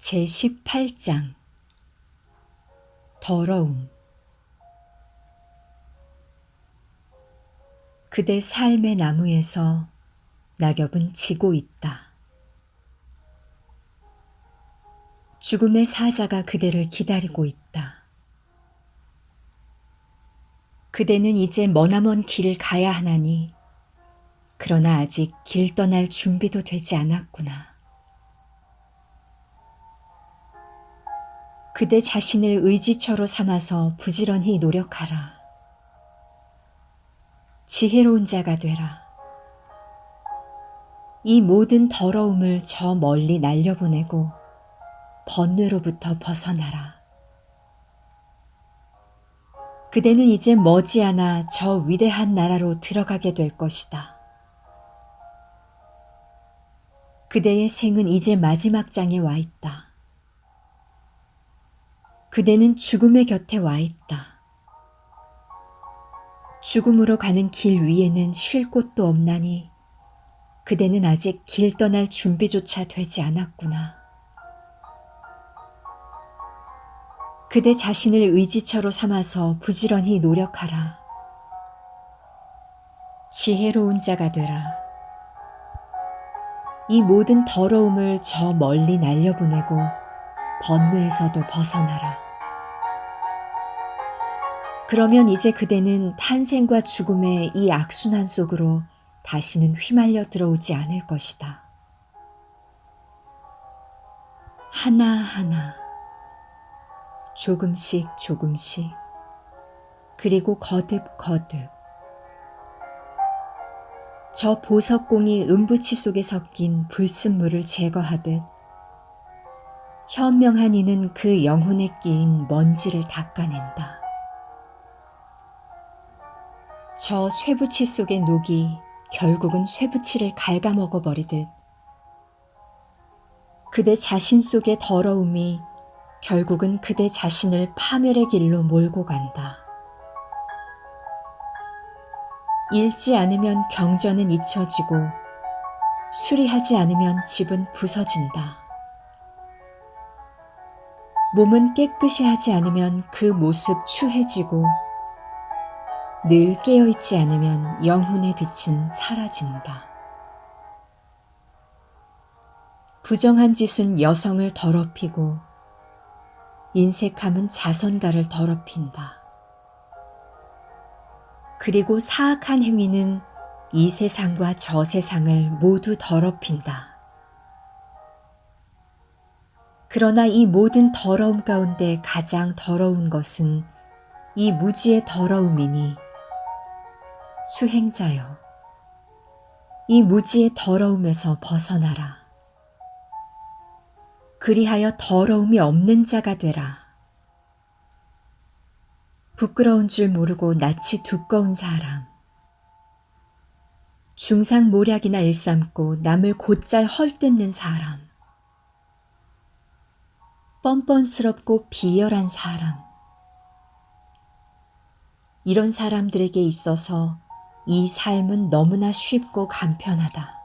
제18장 더러움. 그대 삶의 나무에서 낙엽은 지고 있다. 죽음의 사자가 그대를 기다리고 있다. 그대는 이제 머나먼 길을 가야 하나니 그러나 아직 길 떠날 준비도 되지 않았구나. 그대 자신을 의지처로 삼아서 부지런히 노력하라. 지혜로운 자가 되라. 이 모든 더러움을 저 멀리 날려보내고 번뇌로부터 벗어나라. 그대는 이제 머지않아 저 위대한 나라로 들어가게 될 것이다. 그대의 생은 이제 마지막 장에 와 있다. 그대는 죽음의 곁에 와 있다. 죽음으로 가는 길 위에는 쉴 곳도 없나니 그대는 아직 길 떠날 준비조차 되지 않았구나. 그대 자신을 의지처로 삼아서 부지런히 노력하라. 지혜로운 자가 되라. 이 모든 더러움을 저 멀리 날려보내고 번뇌에서도 벗어나라. 그러면 이제 그대는 탄생과 죽음의 이 악순환 속으로 다시는 휘말려 들어오지 않을 것이다. 하나하나, 조금씩 조금씩, 그리고 거듭거듭. 저 보석공이 은부치 속에 섞인 불순물을 제거하듯 현명한 이는 그 영혼에 끼인 먼지를 닦아낸다. 저 쇠붙이 속의 녹이 결국은 쇠붙이를 갉아먹어버리듯 그대 자신 속의 더러움이 결국은 그대 자신을 파멸의 길로 몰고 간다. 읽지 않으면 경전은 잊혀지고 수리하지 않으면 집은 부서진다. 몸은 깨끗이 하지 않으면 그 모습 추해지고 늘 깨어있지 않으면 영혼의 빛은 사라진다. 부정한 짓은 여성을 더럽히고 인색함은 자선가를 더럽힌다. 그리고 사악한 행위는 이 세상과 저 세상을 모두 더럽힌다. 그러나 이 모든 더러움 가운데 가장 더러운 것은 이 무지의 더러움이니 수행자여, 이 무지의 더러움에서 벗어나라. 그리하여 더러움이 없는 자가 되라. 부끄러운 줄 모르고 낯이 두꺼운 사람, 중상모략이나 일삼고 남을 곧잘 헐뜯는 사람, 뻔뻔스럽고 비열한 사람, 이런 사람들에게 있어서 이 삶은 너무나 쉽고 간편하다.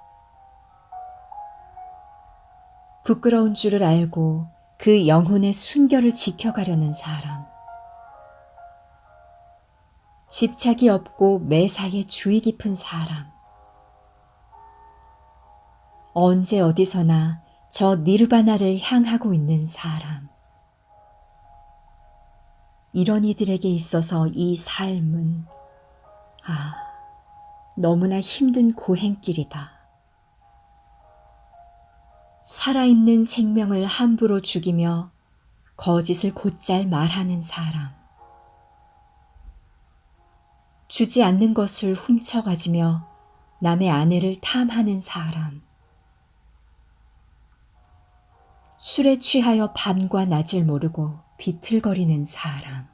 부끄러운 줄을 알고 그 영혼의 순결을 지켜가려는 사람, 집착이 없고 매사에 주의 깊은 사람, 언제 어디서나 저 니르바나를 향하고 있는 사람, 이런 이들에게 있어서 이 삶은 너무나 힘든 고행길이다. 살아있는 생명을 함부로 죽이며 거짓을 곧잘 말하는 사람, 주지 않는 것을 훔쳐가지며 남의 아내를 탐하는 사람, 술에 취하여 밤과 낮을 모르고 비틀거리는 사람,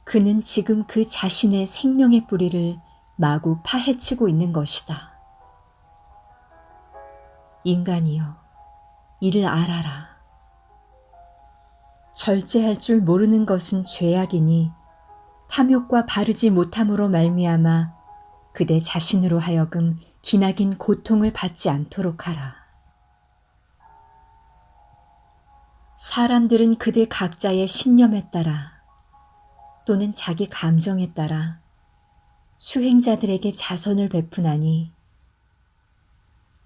그는 지금 그 자신의 생명의 뿌리를 마구 파헤치고 있는 것이다. 인간이여, 이를 알아라. 절제할 줄 모르는 것은 죄악이니 탐욕과 바르지 못함으로 말미암아 그대 자신으로 하여금 기나긴 고통을 받지 않도록 하라. 사람들은 그들 각자의 신념에 따라 또는 자기 감정에 따라 수행자들에게 자선을 베푸나니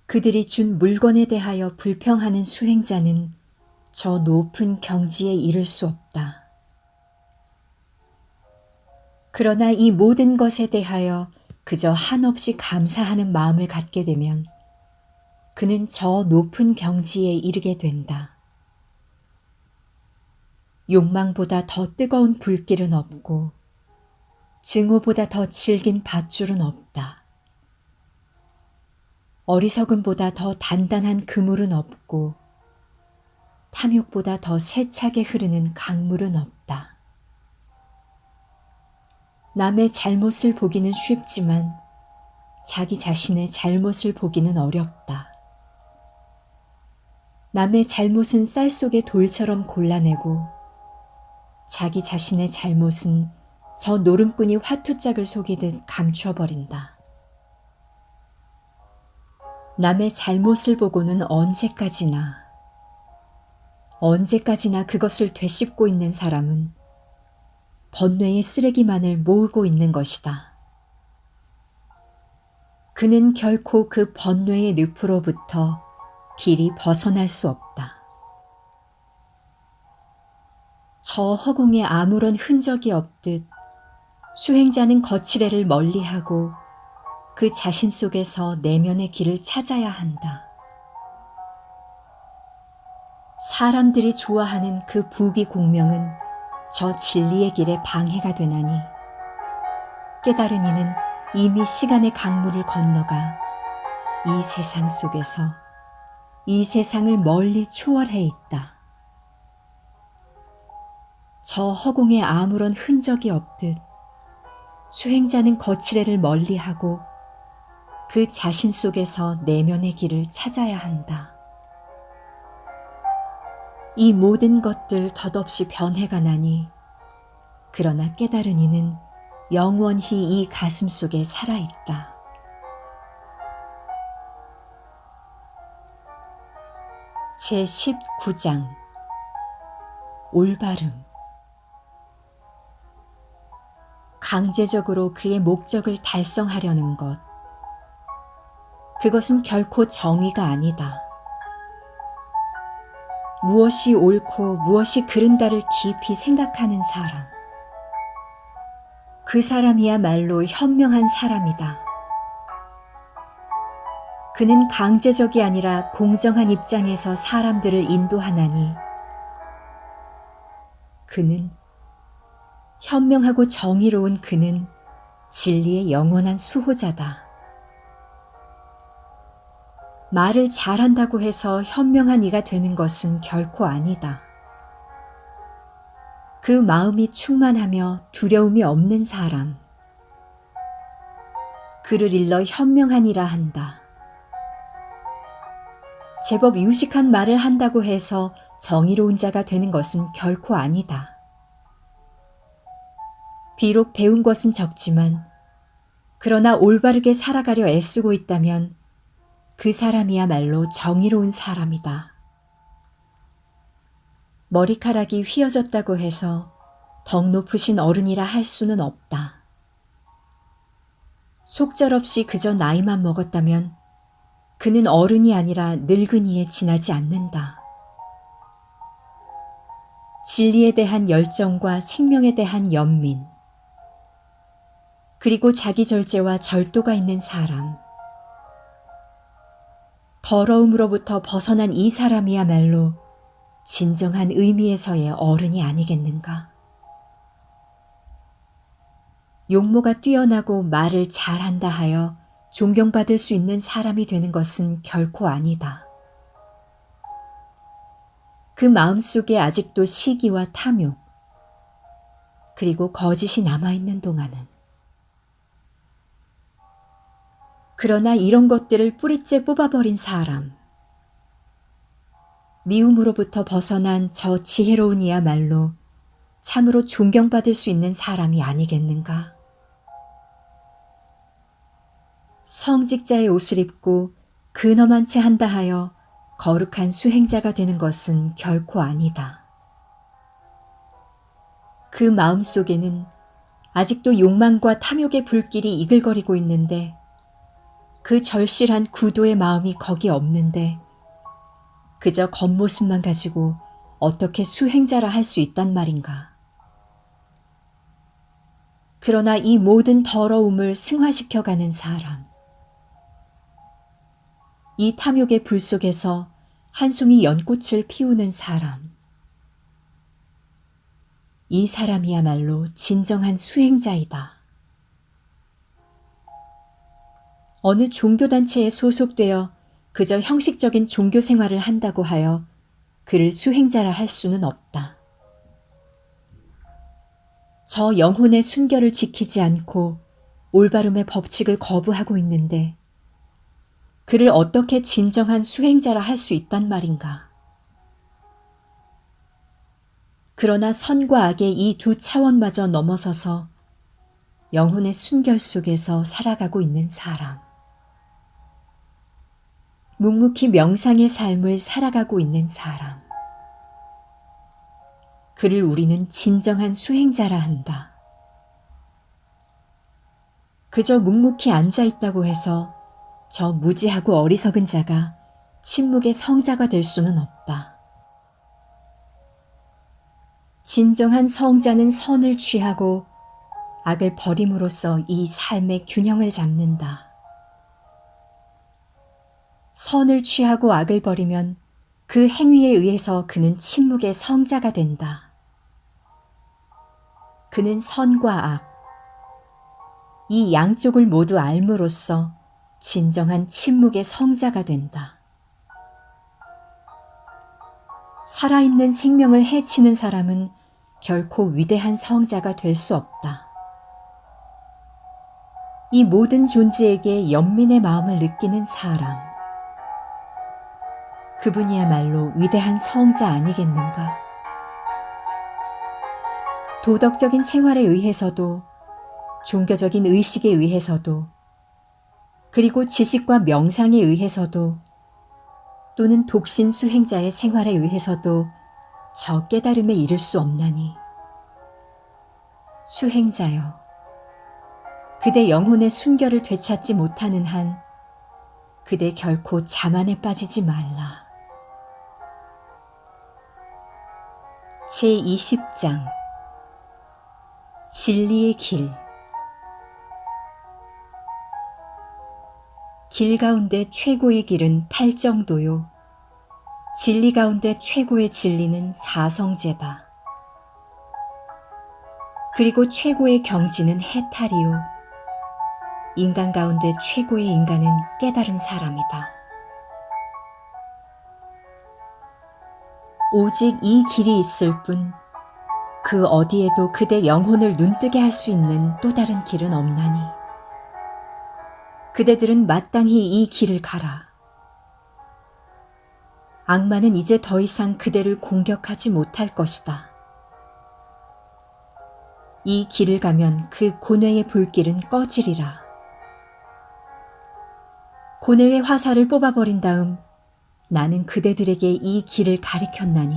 그들이 준 물건에 대하여 불평하는 수행자는 저 높은 경지에 이를 수 없다. 그러나 이 모든 것에 대하여 그저 한없이 감사하는 마음을 갖게 되면 그는 저 높은 경지에 이르게 된다. 욕망보다 더 뜨거운 불길은 없고 증오보다 더 질긴 밧줄은 없다. 어리석음보다 더 단단한 그물은 없고 탐욕보다 더 세차게 흐르는 강물은 없다. 남의 잘못을 보기는 쉽지만 자기 자신의 잘못을 보기는 어렵다. 남의 잘못은 쌀 속의 돌처럼 골라내고 자기 자신의 잘못은 저 노름꾼이 화투짝을 속이듯 감춰버린다. 남의 잘못을 보고는 언제까지나 그것을 되씹고 있는 사람은 번뇌의 쓰레기만을 모으고 있는 것이다. 그는 결코 그 번뇌의 늪으로부터 길이 벗어날 수 없다. 저 허공에 아무런 흔적이 없듯 수행자는 거칠애를 멀리하고 그 자신 속에서 내면의 길을 찾아야 한다. 사람들이 좋아하는 그 부귀공명은 저 진리의 길에 방해가 되나니 깨달은 이는 이미 시간의 강물을 건너가 이 세상 속에서 이 세상을 멀리 초월해 있다. 저 허공에 아무런 흔적이 없듯 수행자는 거칠애를 멀리하고 그 자신 속에서 내면의 길을 찾아야 한다. 이 모든 것들 덧없이 변해가 나니 그러나 깨달은 이는 영원히 이 가슴 속에 살아있다. 제19장 올바름. 강제적으로 그의 목적을 달성하려는 것. 그것은 결코 정의가 아니다. 무엇이 옳고 무엇이 그른가를 깊이 생각하는 사람. 그 사람이야말로 현명한 사람이다. 그는 강제적이 아니라 공정한 입장에서 사람들을 인도하나니 그는 현명하고 정의로운 그는 진리의 영원한 수호자다. 말을 잘한다고 해서 현명한 이가 되는 것은 결코 아니다. 그 마음이 충만하며 두려움이 없는 사람. 그를 일러 현명한 이라 한다. 제법 유식한 말을 한다고 해서 정의로운 자가 되는 것은 결코 아니다. 비록 배운 것은 적지만 그러나 올바르게 살아가려 애쓰고 있다면 그 사람이야말로 정의로운 사람이다. 머리카락이 휘어졌다고 해서 덕 높으신 어른이라 할 수는 없다. 속절없이 그저 나이만 먹었다면 그는 어른이 아니라 늙은이에 지나지 않는다. 진리에 대한 열정과 생명에 대한 연민, 그리고 자기 절제와 절도가 있는 사람, 더러움으로부터 벗어난 이 사람이야말로 진정한 의미에서의 어른이 아니겠는가? 용모가 뛰어나고 말을 잘한다 하여 존경받을 수 있는 사람이 되는 것은 결코 아니다. 그 마음속에 아직도 시기와 탐욕, 그리고 거짓이 남아있는 동안은. 그러나 이런 것들을 뿌리째 뽑아버린 사람, 미움으로부터 벗어난 저 지혜로운 이야말로 참으로 존경받을 수 있는 사람이 아니겠는가? 성직자의 옷을 입고 근엄한 채 한다 하여 거룩한 수행자가 되는 것은 결코 아니다. 그 마음 속에는 아직도 욕망과 탐욕의 불길이 이글거리고 있는데 그 절실한 구도의 마음이 거기 없는데 그저 겉모습만 가지고 어떻게 수행자라 할 수 있단 말인가. 그러나 이 모든 더러움을 승화시켜가는 사람, 이 탐욕의 불 속에서 한 송이 연꽃을 피우는 사람, 이 사람이야말로 진정한 수행자이다. 어느 종교단체에 소속되어 그저 형식적인 종교 생활을 한다고 하여 그를 수행자라 할 수는 없다. 저 영혼의 순결을 지키지 않고 올바름의 법칙을 거부하고 있는데 그를 어떻게 진정한 수행자라 할 수 있단 말인가. 그러나 선과 악의 이 두 차원마저 넘어서서 영혼의 순결 속에서 살아가고 있는 사람, 묵묵히 명상의 삶을 살아가고 있는 사람, 그를 우리는 진정한 수행자라 한다. 그저 묵묵히 앉아 있다고 해서 저 무지하고 어리석은 자가 침묵의 성자가 될 수는 없다. 진정한 성자는 선을 취하고 악을 버림으로써 이 삶의 균형을 잡는다. 선을 취하고 악을 버리면 그 행위에 의해서 그는 침묵의 성자가 된다. 그는 선과 악, 이 양쪽을 모두 알므로써 진정한 침묵의 성자가 된다. 살아있는 생명을 해치는 사람은 결코 위대한 성자가 될 수 없다. 이 모든 존재에게 연민의 마음을 느끼는 사람, 그분이야말로 위대한 성자 아니겠는가? 도덕적인 생활에 의해서도, 종교적인 의식에 의해서도, 그리고 지식과 명상에 의해서도, 또는 독신 수행자의 생활에 의해서도 저 깨달음에 이를 수 없나니. 수행자여, 그대 영혼의 순결을 되찾지 못하는 한 그대 결코 자만에 빠지지 말라. 제20장 진리의 길. 길 가운데 최고의 길은 팔정도요. 진리 가운데 최고의 진리는 사성제다. 그리고 최고의 경지는 해탈이요. 인간 가운데 최고의 인간은 깨달은 사람이다. 오직 이 길이 있을 뿐 그 어디에도 그대 영혼을 눈뜨게 할 수 있는 또 다른 길은 없나니. 그대들은 마땅히 이 길을 가라. 악마는 이제 더 이상 그대를 공격하지 못할 것이다. 이 길을 가면 그 고뇌의 불길은 꺼지리라. 고뇌의 화살을 뽑아버린 다음 나는 그대들에게 이 길을 가리켰나니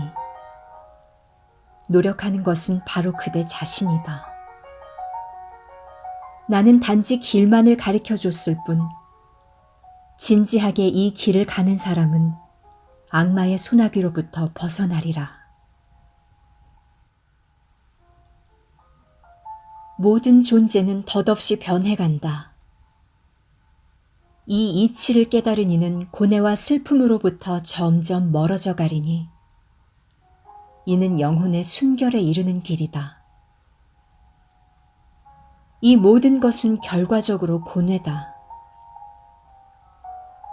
노력하는 것은 바로 그대 자신이다. 나는 단지 길만을 가리켜줬을 뿐 진지하게 이 길을 가는 사람은 악마의 소나귀로부터 벗어나리라. 모든 존재는 덧없이 변해간다. 이 이치를 깨달은 이는 고뇌와 슬픔으로부터 점점 멀어져 가리니 이는 영혼의 순결에 이르는 길이다. 이 모든 것은 결과적으로 고뇌다.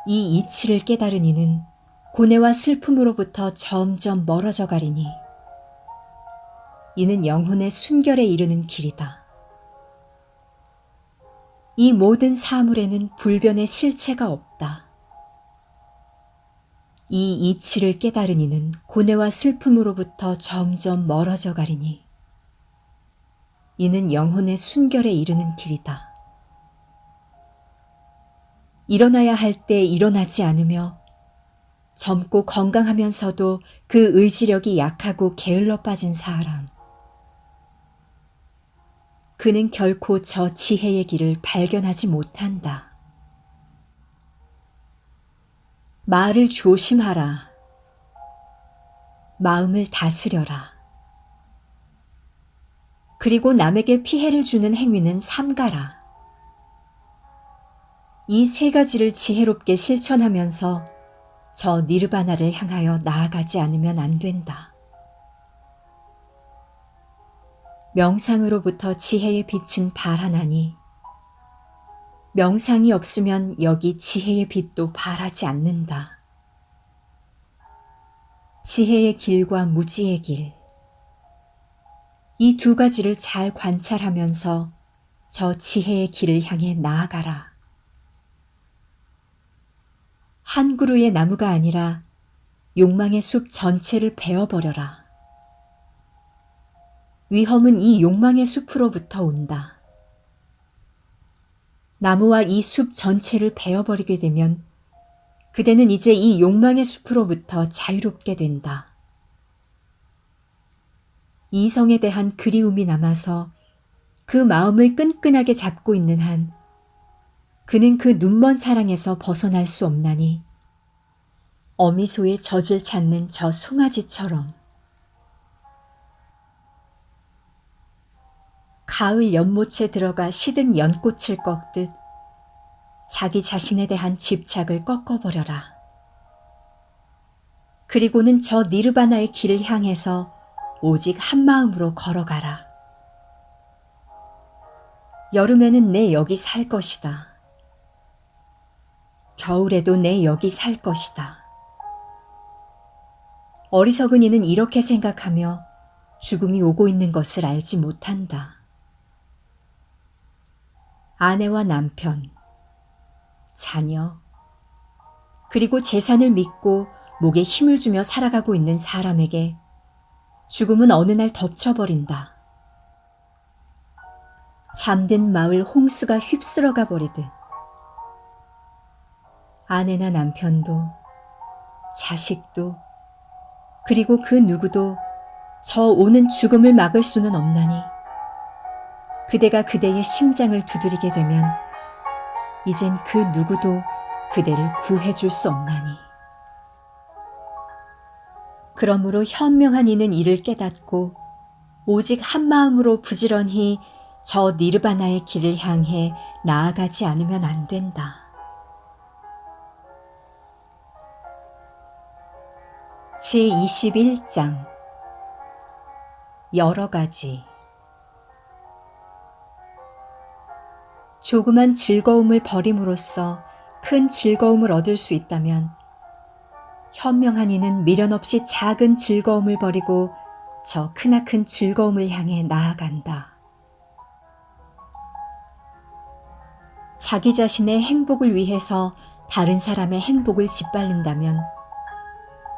이 이치를 깨달은 이는 고뇌와 슬픔으로부터 점점 멀어져 가리니 이는 영혼의 순결에 이르는 길이다. 이 모든 사물에는 불변의 실체가 없다. 이 이치를 깨달은 이는 고뇌와 슬픔으로부터 점점 멀어져 가리니 이는 영혼의 순결에 이르는 길이다. 일어나야 할 때 일어나지 않으며 젊고 건강하면서도 그 의지력이 약하고 게을러 빠진 사람. 그는 결코 저 지혜의 길을 발견하지 못한다. 말을 조심하라. 마음을 다스려라. 그리고 남에게 피해를 주는 행위는 삼가라. 이 세 가지를 지혜롭게 실천하면서 저 니르바나를 향하여 나아가지 않으면 안 된다. 명상으로부터 지혜의 빛은 발하나니 명상이 없으면 여기 지혜의 빛도 발하지 않는다. 지혜의 길과 무지의 길, 이 두 가지를 잘 관찰하면서 저 지혜의 길을 향해 나아가라. 한 그루의 나무가 아니라 욕망의 숲 전체를 베어버려라. 위험은 이 욕망의 숲으로부터 온다. 나무와 이 숲 전체를 베어버리게 되면 그대는 이제 이 욕망의 숲으로부터 자유롭게 된다. 이성에 대한 그리움이 남아서 그 마음을 끈끈하게 잡고 있는 한 그는 그 눈먼 사랑에서 벗어날 수 없나니 어미소의 젖을 찾는 저 송아지처럼 가을 연못에 들어가 시든 연꽃을 꺾듯 자기 자신에 대한 집착을 꺾어버려라. 그리고는 저 니르바나의 길을 향해서 오직 한 마음으로 걸어가라. 여름에는 내 여기 살 것이다. 겨울에도 내 여기 살 것이다. 어리석은 이는 이렇게 생각하며 죽음이 오고 있는 것을 알지 못한다. 아내와 남편, 자녀, 그리고 재산을 믿고 목에 힘을 주며 살아가고 있는 사람에게 죽음은 어느 날 덮쳐버린다. 잠든 마을 홍수가 휩쓸어가 버리듯 아내나 남편도 자식도 그리고 그 누구도 저 오는 죽음을 막을 수는 없나니 그대가 그대의 심장을 두드리게 되면 이젠 그 누구도 그대를 구해줄 수 없나니. 그러므로 현명한 이는 이를 깨닫고 오직 한 마음으로 부지런히 저 니르바나의 길을 향해 나아가지 않으면 안 된다. 제21장 여러 가지 조그만 즐거움을 버림으로써 큰 즐거움을 얻을 수 있다면 현명한 이는 미련 없이 작은 즐거움을 버리고 저 크나큰 즐거움을 향해 나아간다. 자기 자신의 행복을 위해서 다른 사람의 행복을 짓밟는다면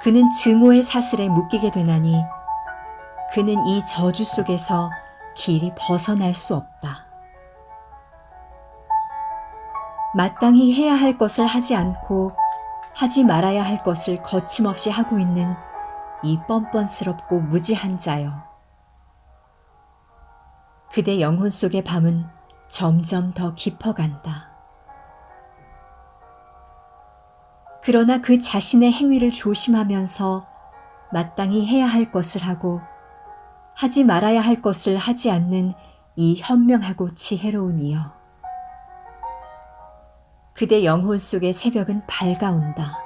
그는 증오의 사슬에 묶이게 되나니 그는 이 저주 속에서 길이 벗어날 수 없다. 마땅히 해야 할 것을 하지 않고 하지 말아야 할 것을 거침없이 하고 있는 이 뻔뻔스럽고 무지한 자여. 그대 영혼 속의 밤은 점점 더 깊어간다. 그러나 그 자신의 행위를 조심하면서 마땅히 해야 할 것을 하고 하지 말아야 할 것을 하지 않는 이 현명하고 지혜로운 이여. 그대 영혼 속의 새벽은 밝아온다.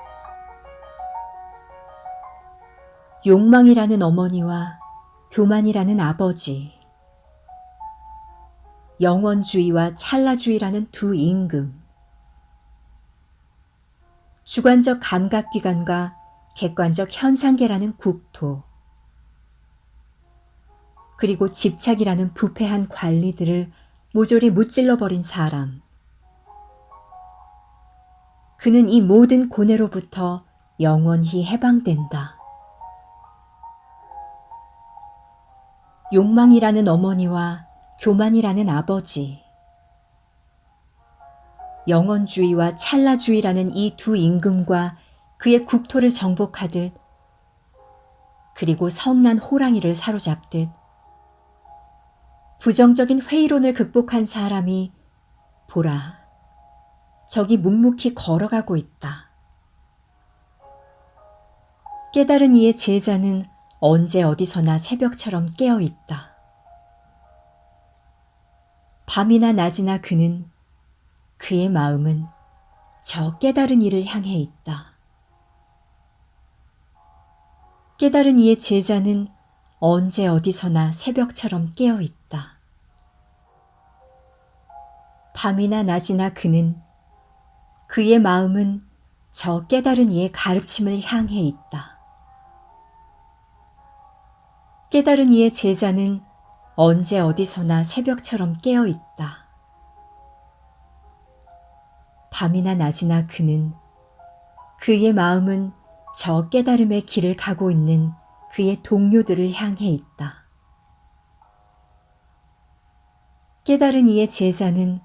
욕망이라는 어머니와 교만이라는 아버지, 영원주의와 찰나주의라는 두 임금, 주관적 감각기관과 객관적 현상계라는 국토, 그리고 집착이라는 부패한 관리들을 모조리 무찔러버린 사람. 그는 이 모든 고뇌로부터 영원히 해방된다. 욕망이라는 어머니와 교만이라는 아버지, 영원주의와 찰나주의라는 이 두 임금과 그의 국토를 정복하듯 그리고 성난 호랑이를 사로잡듯 부정적인 회의론을 극복한 사람이 보라, 저기 묵묵히 걸어가고 있다. 깨달은 이의 제자는 언제 어디서나 새벽처럼 깨어 있다. 밤이나 낮이나 그의 마음은 저 깨달은 이를 향해 있다. 깨달은 이의 제자는 언제 어디서나 새벽처럼 깨어 있다. 밤이나 낮이나 그의 마음은 저 깨달은 이의 가르침을 향해 있다. 깨달은 이의 제자는 언제 어디서나 새벽처럼 깨어 있다. 밤이나 낮이나 그의 마음은 저 깨달음의 길을 가고 있는 그의 동료들을 향해 있다. 깨달은 이의 제자는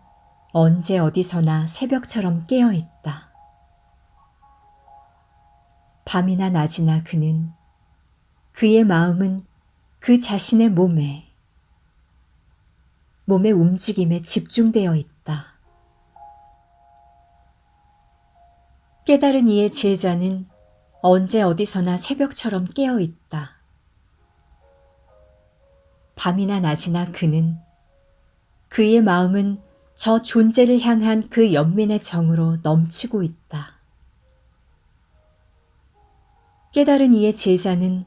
언제 어디서나 새벽처럼 깨어 있다. 밤이나 낮이나 그의 마음은 그 자신의 몸의 움직임에 집중되어 있다. 깨달은 이의 제자는 언제 어디서나 새벽처럼 깨어 있다. 밤이나 낮이나 그의 마음은 저 존재를 향한 그 연민의 정으로 넘치고 있다. 깨달은 이의 제자는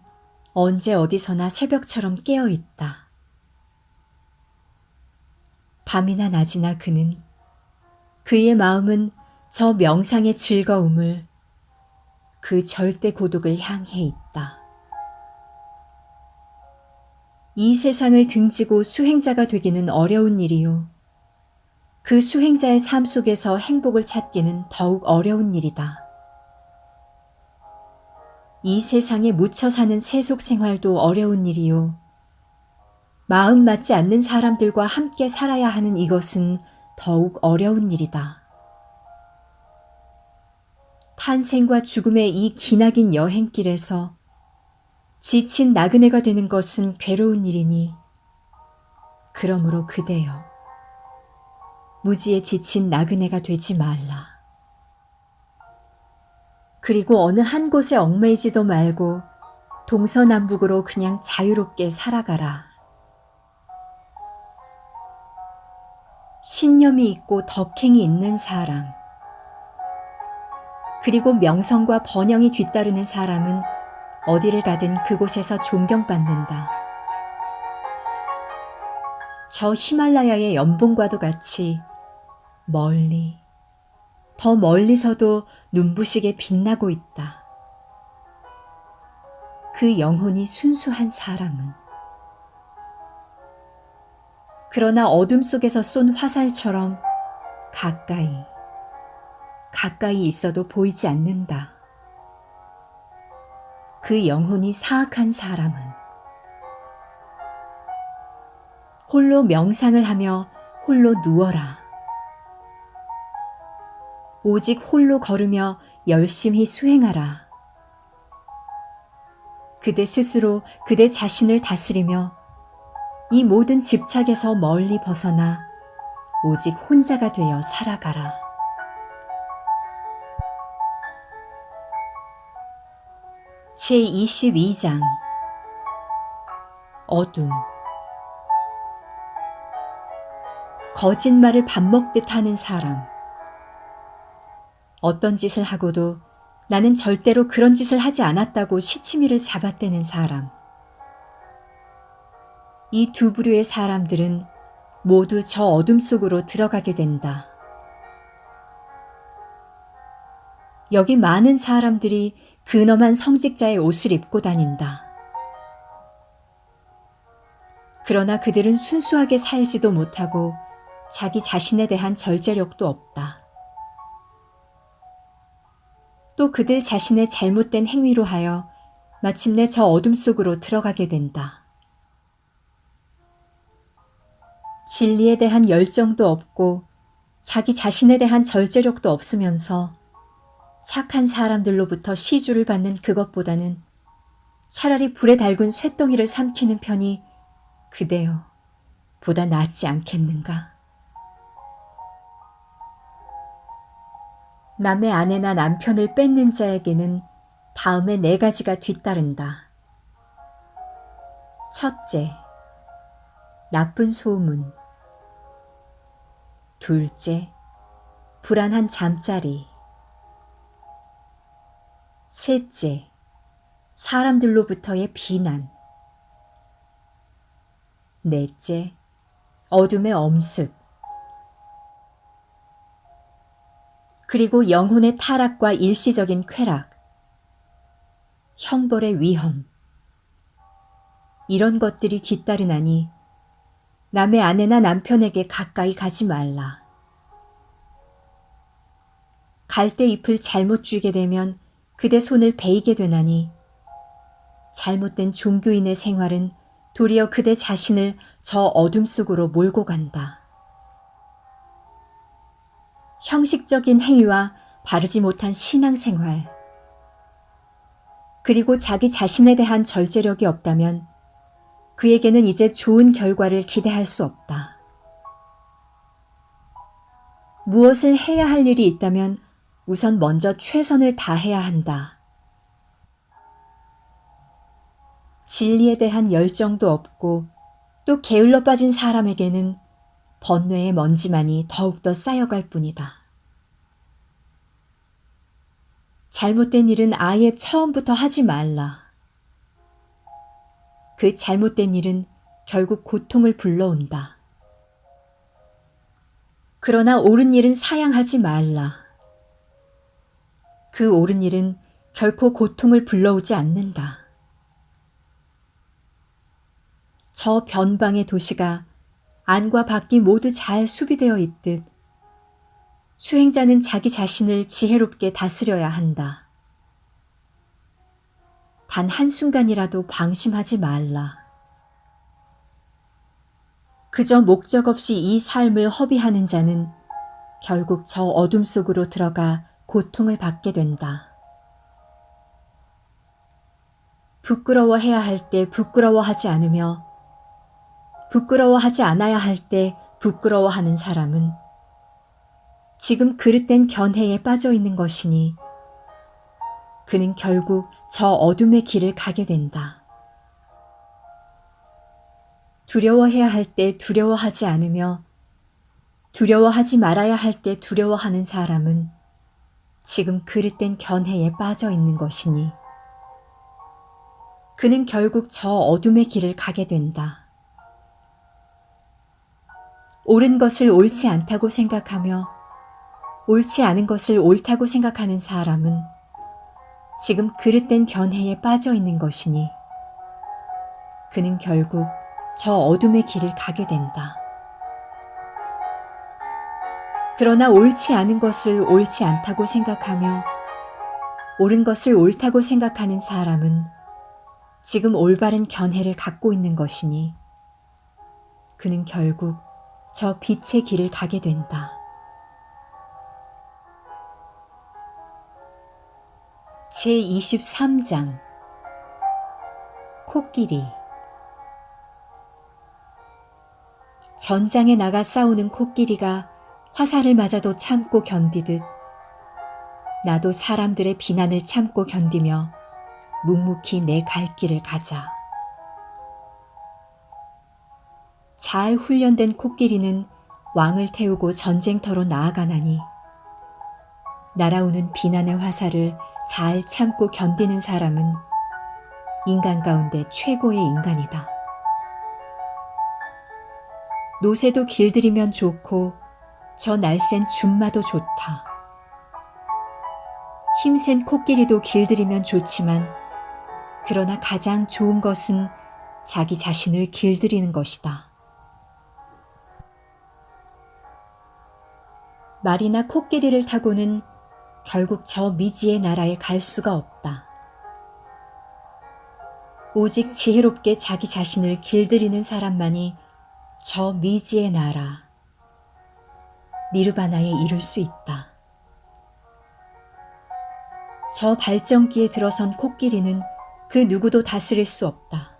언제 어디서나 새벽처럼 깨어 있다. 밤이나 낮이나 그의 마음은 저 명상의 즐거움을 그 절대 고독을 향해 있다. 이 세상을 등지고 수행자가 되기는 어려운 일이요. 그 수행자의 삶 속에서 행복을 찾기는 더욱 어려운 일이다. 이 세상에 묻혀 사는 세속 생활도 어려운 일이요. 마음 맞지 않는 사람들과 함께 살아야 하는 이것은 더욱 어려운 일이다. 탄생과 죽음의 이 기나긴 여행길에서 지친 나그네가 되는 것은 괴로운 일이니 그러므로 그대여 무지에 지친 나그네가 되지 말라. 그리고 어느 한 곳에 얽매이지도 말고 동서남북으로 그냥 자유롭게 살아가라. 신념이 있고 덕행이 있는 사람, 그리고 명성과 번영이 뒤따르는 사람은 어디를 가든 그곳에서 존경받는다. 저 히말라야의 연봉과도 같이 멀리, 더 멀리서도 눈부시게 빛나고 있다. 그 영혼이 순수한 사람은 그러나 어둠 속에서 쏜 화살처럼 가까이 있어도 보이지 않는다. 그 영혼이 사악한 사람은 홀로 명상을 하며 홀로 누워라. 오직 홀로 걸으며 열심히 수행하라. 그대 스스로 그대 자신을 다스리며 이 모든 집착에서 멀리 벗어나 오직 혼자가 되어 살아가라. 제22장 어둠. 거짓말을 밥 먹듯 하는 사람. 어떤 짓을 하고도 나는 절대로 그런 짓을 하지 않았다고 시치미를 잡아떼는 사람. 이 두 부류의 사람들은 모두 저 어둠 속으로 들어가게 된다. 여기 많은 사람들이 근엄한 성직자의 옷을 입고 다닌다. 그러나 그들은 순수하게 살지도 못하고 자기 자신에 대한 절제력도 없다. 또 그들 자신의 잘못된 행위로 하여 마침내 저 어둠 속으로 들어가게 된다. 진리에 대한 열정도 없고 자기 자신에 대한 절제력도 없으면서 착한 사람들로부터 시주를 받는 그것보다는 차라리 불에 달군 쇳덩이를 삼키는 편이 그대여 보다 낫지 않겠는가. 남의 아내나 남편을 뺏는 자에게는 다음에 4가지가 뒤따른다. 첫째, 나쁜 소문. 둘째, 불안한 잠자리. 셋째, 사람들로부터의 비난. 넷째, 어둠의 엄습. 그리고 영혼의 타락과 일시적인 쾌락, 형벌의 위험. 이런 것들이 뒤따르나니 남의 아내나 남편에게 가까이 가지 말라. 갈대잎을 잘못 쥐게 되면 그대 손을 베이게 되나니 잘못된 종교인의 생활은 도리어 그대 자신을 저 어둠 속으로 몰고 간다. 형식적인 행위와 바르지 못한 신앙생활, 그리고 자기 자신에 대한 절제력이 없다면 그에게는 이제 좋은 결과를 기대할 수 없다. 무엇을 해야 할 일이 있다면 우선 먼저 최선을 다해야 한다. 진리에 대한 열정도 없고 또 게을러 빠진 사람에게는 번뇌의 먼지만이 더욱더 쌓여갈 뿐이다. 잘못된 일은 아예 처음부터 하지 말라. 그 잘못된 일은 결국 고통을 불러온다. 그러나 옳은 일은 사양하지 말라. 그 옳은 일은 결코 고통을 불러오지 않는다. 저 변방의 도시가 안과 밖이 모두 잘 수비되어 있듯 수행자는 자기 자신을 지혜롭게 다스려야 한다. 단 한순간이라도 방심하지 말라. 그저 목적 없이 이 삶을 허비하는 자는 결국 저 어둠 속으로 들어가 고통을 받게 된다. 부끄러워해야 할 때 부끄러워하지 않으며 부끄러워하지 않아야 할 때 부끄러워하는 사람은 지금 그릇된 견해에 빠져 있는 것이니 그는 결국 저 어둠의 길을 가게 된다. 두려워해야 할 때 두려워하지 않으며 두려워하지 말아야 할 때 두려워하는 사람은 지금 그릇된 견해에 빠져 있는 것이니 그는 결국 저 어둠의 길을 가게 된다. 옳은 것을 옳지 않다고 생각하며 옳지 않은 것을 옳다고 생각하는 사람은 지금 그릇된 견해에 빠져 있는 것이니 그는 결국 저 어둠의 길을 가게 된다. 그러나 옳지 않은 것을 옳지 않다고 생각하며 옳은 것을 옳다고 생각하는 사람은 지금 올바른 견해를 갖고 있는 것이니 그는 결국 저 빛의 길을 가게 된다. 제23장 코끼리. 전장에 나가 싸우는 코끼리가 화살을 맞아도 참고 견디듯 나도 사람들의 비난을 참고 견디며 묵묵히 내 갈 길을 가자. 잘 훈련된 코끼리는 왕을 태우고 전쟁터로 나아가나니 날아오는 비난의 화살을 잘 참고 견디는 사람은 인간 가운데 최고의 인간이다. 노새도 길들이면 좋고 저 날쌘 줌마도 좋다. 힘센 코끼리도 길들이면 좋지만 그러나 가장 좋은 것은 자기 자신을 길들이는 것이다. 말이나 코끼리를 타고는 결국 저 미지의 나라에 갈 수가 없다. 오직 지혜롭게 자기 자신을 길들이는 사람만이 저 미지의 나라, 니르바나에 이룰 수 있다. 저 발전기에 들어선 코끼리는 그 누구도 다스릴 수 없다.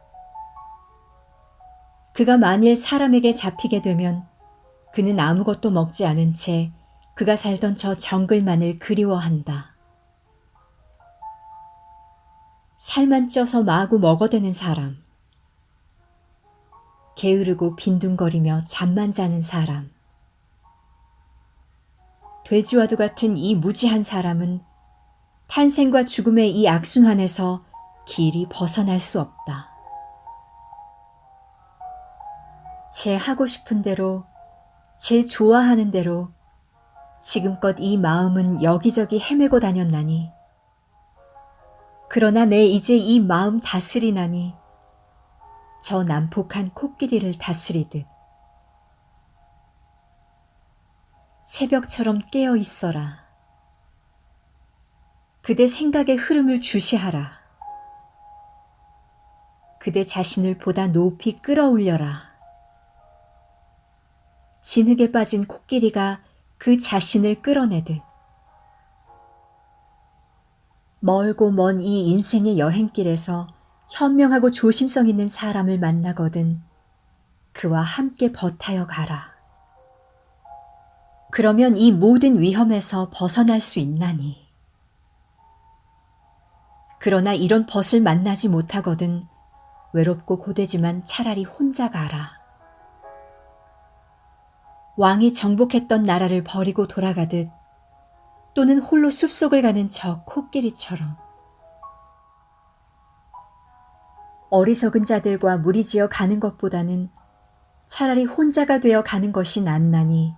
그가 만일 사람에게 잡히게 되면 그는 아무것도 먹지 않은 채 그가 살던 저 정글만을 그리워한다. 살만 쪄서 마구 먹어대는 사람, 게으르고 빈둥거리며 잠만 자는 사람, 돼지와도 같은 이 무지한 사람은 탄생과 죽음의 이 악순환에서 길이 벗어날 수 없다. 제 하고 싶은 대로, 제 좋아하는 대로 지금껏 이 마음은 여기저기 헤매고 다녔나니, 그러나 내 이제 이 마음 다스리나니 저 난폭한 코끼리를 다스리듯. 새벽처럼 깨어 있어라. 그대 생각의 흐름을 주시하라. 그대 자신을 보다 높이 끌어올려라. 진흙에 빠진 코끼리가 그 자신을 끌어내듯. 멀고 먼 이 인생의 여행길에서 현명하고 조심성 있는 사람을 만나거든 그와 함께 버타여 가라. 그러면 이 모든 위험에서 벗어날 수 있나니. 그러나 이런 벗을 만나지 못하거든 외롭고 고되지만 차라리 혼자 가라. 왕이 정복했던 나라를 버리고 돌아가듯, 또는 홀로 숲속을 가는 저 코끼리처럼. 어리석은 자들과 무리지어 가는 것보다는 차라리 혼자가 되어 가는 것이 낫나니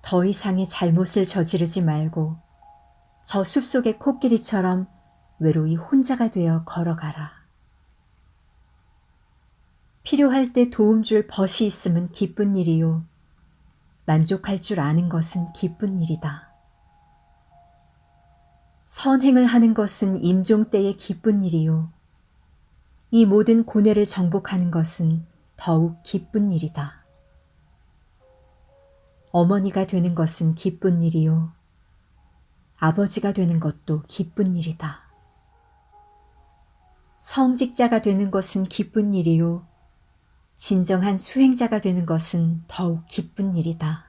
더 이상의 잘못을 저지르지 말고 저 숲속의 코끼리처럼 외로이 혼자가 되어 걸어가라. 필요할 때 도움 줄 벗이 있음은 기쁜 일이요. 만족할 줄 아는 것은 기쁜 일이다. 선행을 하는 것은 임종 때의 기쁜 일이요. 이 모든 고뇌를 정복하는 것은 더욱 기쁜 일이다. 어머니가 되는 것은 기쁜 일이요. 아버지가 되는 것도 기쁜 일이다. 성직자가 되는 것은 기쁜 일이요. 진정한 수행자가 되는 것은 더욱 기쁜 일이다.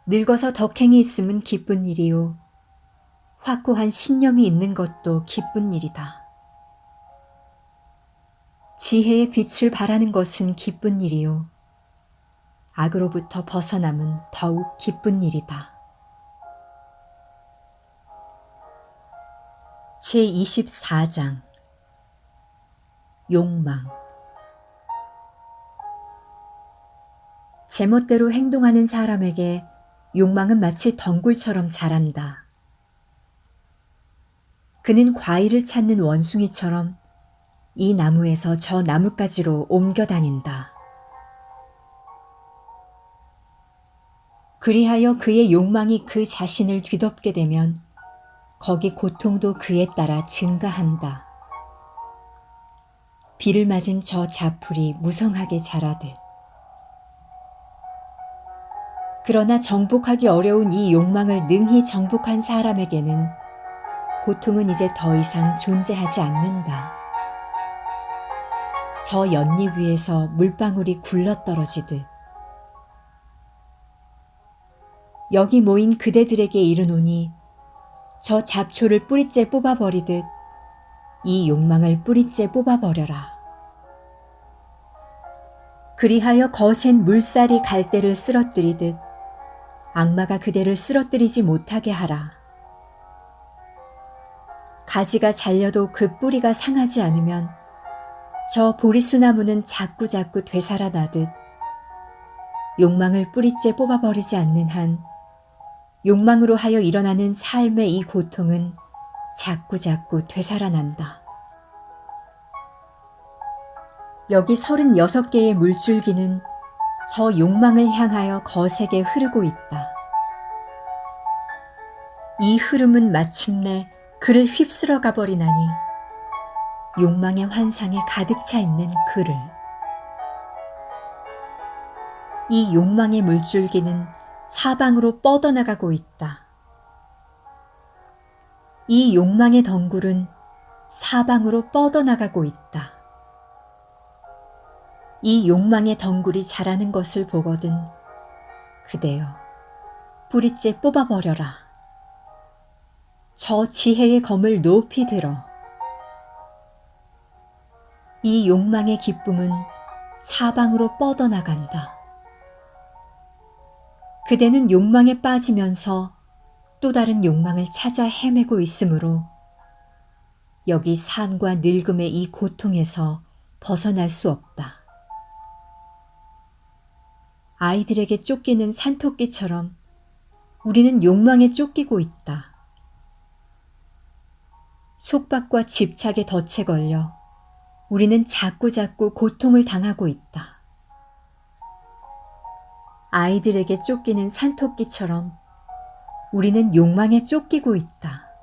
늙어서 덕행이 있음은 기쁜 일이요. 확고한 신념이 있는 것도 기쁜 일이다. 지혜의 빛을 발하는 것은 기쁜 일이요. 악으로부터 벗어남은 더욱 기쁜 일이다. 제24장 욕망. 제멋대로 행동하는 사람에게 욕망은 마치 덩굴처럼 자란다. 그는 과일을 찾는 원숭이처럼 이 나무에서 저 나무가지로 옮겨 다닌다. 그리하여 그의 욕망이 그 자신을 뒤덮게 되면 거기 고통도 그에 따라 증가한다. 비를 맞은 저 자풀이 무성하게 자라듯. 그러나 정복하기 어려운 이 욕망을 능히 정복한 사람에게는 고통은 이제 더 이상 존재하지 않는다. 저 연잎 위에서 물방울이 굴러떨어지듯. 여기 모인 그대들에게 이르노니 저 잡초를 뿌리째 뽑아버리듯 이 욕망을 뿌리째 뽑아버려라. 그리하여 거센 물살이 갈대를 쓰러뜨리듯 악마가 그대를 쓰러뜨리지 못하게 하라. 가지가 잘려도 그 뿌리가 상하지 않으면 저 보리수나무는 자꾸자꾸 되살아나듯 욕망을 뿌리째 뽑아버리지 않는 한 욕망으로 하여 일어나는 삶의 이 고통은 자꾸자꾸 되살아난다. 여기 36개의 물줄기는 저 욕망을 향하여 거세게 흐르고 있다. 이 흐름은 마침내 그를 휩쓸어 가버리나니 욕망의 환상에 가득 차 있는 그를. 이 욕망의 물줄기는 사방으로 뻗어나가고 있다. 이 욕망의 덩굴은 사방으로 뻗어나가고 있다. 이 욕망의 덩굴이 자라는 것을 보거든 그대여 뿌리째 뽑아버려라. 저 지혜의 검을 높이 들어. 이 욕망의 기쁨은 사방으로 뻗어나간다. 그대는 욕망에 빠지면서 또 다른 욕망을 찾아 헤매고 있으므로 여기 삶과 늙음의 이 고통에서 벗어날 수 없다. 아이들에게 쫓기는 산토끼처럼 우리는 욕망에 쫓기고 있다. 속박과 집착에 덫에 걸려 우리는 자꾸자꾸 고통을 당하고 있다. 아이들에게 쫓기는 산토끼처럼 우리는 욕망에 쫓기고 있다.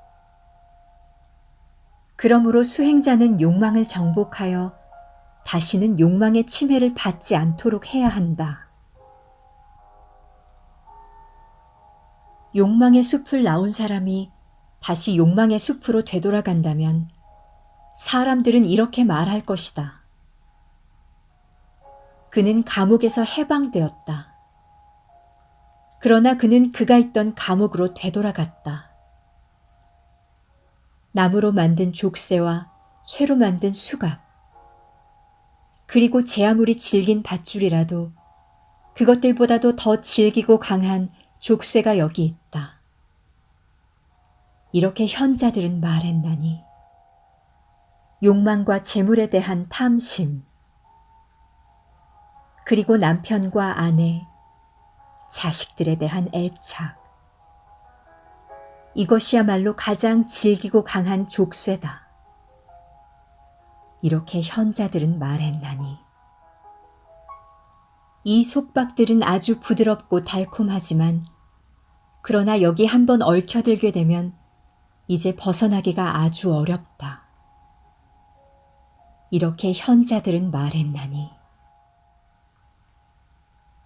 그러므로 수행자는 욕망을 정복하여 다시는 욕망의 침해를 받지 않도록 해야 한다. 욕망의 숲을 나온 사람이 다시 욕망의 숲으로 되돌아간다면 사람들은 이렇게 말할 것이다. 그는 감옥에서 해방되었다. 그러나 그는 그가 있던 감옥으로 되돌아갔다. 나무로 만든 족쇄와 쇠로 만든 수갑, 그리고 제 아무리 질긴 밧줄이라도 그것들보다도 더 질기고 강한 족쇄가 여기 있다. 이렇게 현자들은 말했나니 욕망과 재물에 대한 탐심, 그리고 남편과 아내, 자식들에 대한 애착, 이것이야말로 가장 질기고 강한 족쇄다. 이렇게 현자들은 말했나니 이 속박들은 아주 부드럽고 달콤하지만 그러나 여기 한번 얽혀들게 되면 이제 벗어나기가 아주 어렵다. 이렇게 현자들은 말했나니